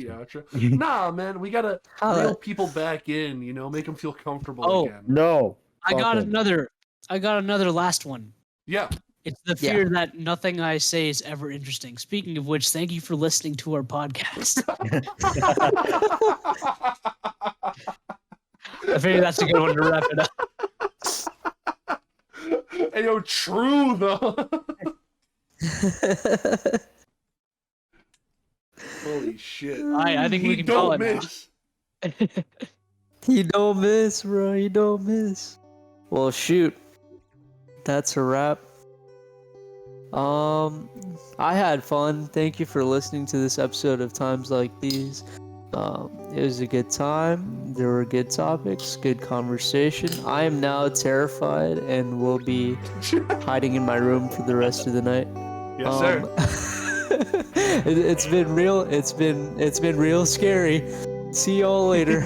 conspiracy. outro. Nah, man, we gotta How reel that- people back in. Make them feel comfortable Oh. again. No. I got fuck 'em. another last one. Yeah. It's the Yeah. fear that nothing I say is ever interesting. Speaking of which, thank you for listening to our podcast. I figured that's a good one to wrap it up. Hey, yo, true though. Holy shit! I think we He can call don't it now. miss. You don't miss, bro. You don't miss. Well, shoot. That's a wrap. I had fun. Thank you for listening to this episode of Times Like These. It was a good time. There were good topics, good conversation. I am now terrified and will be hiding in my room for the rest of the night. Yes, sir. It's been real. It's been real scary. See y'all later.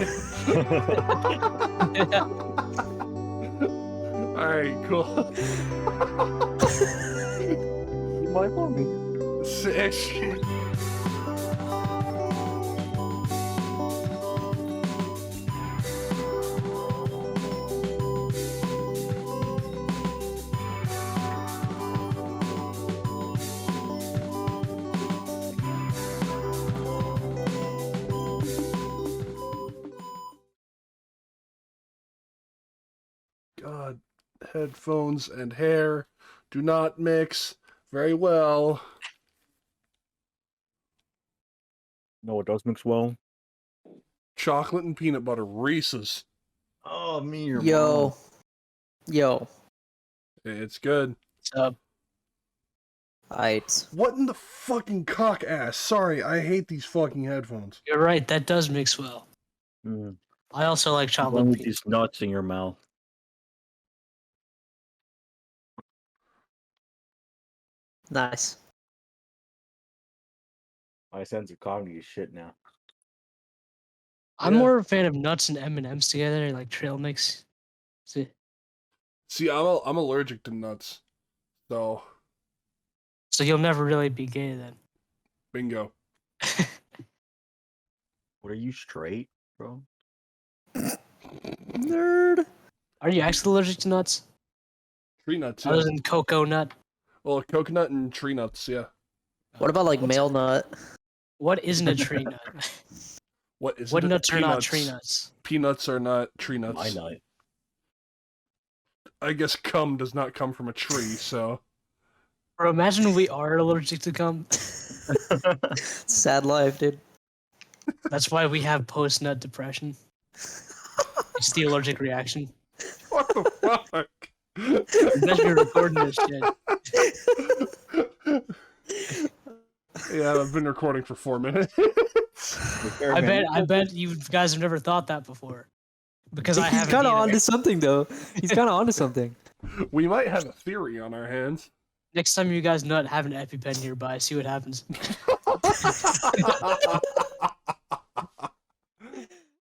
All right, cool. My phone. Sick. God, headphones and hair do not mix very well. No, it does mix well. Chocolate and peanut butter, Reese's. Oh, me and your Yo. mom. Yo. It's good. So, Aight. What in the fucking cock ass? Sorry, I hate these fucking headphones. you're right. That does mix well. Mm. I also like chocolate. One and with peanut. these nuts in your mouth. Nice. My sense of comedy is shit now. I'm Yeah. more a fan of nuts and M&Ms together, like trail mix. See, See, I'm allergic to nuts, so so you'll never really be gay then. bingo. What are you straight, bro? Nerd. Are you actually allergic to nuts? Tree nuts, Other yeah. than cocoa nut? Well, coconut and tree nuts, yeah. What about like male nut? What isn't a tree nut? What is What it? nuts are not Peanuts. tree nuts? Peanuts are not tree nuts. My nut. I guess cum does not come from a tree, so Bro, imagine we are allergic to cum. Sad life, dude. That's why we have post-nut depression. It's the allergic reaction. what the fuck? Imagine you're recording this shit. Yeah, I've been recording for 4 minutes. I bet you guys have never thought that before. Because I He's haven't kind of either. onto something, though. He's kind of onto something. We might have a theory on our hands. Next time you guys nut, have an EpiPen nearby. See what happens.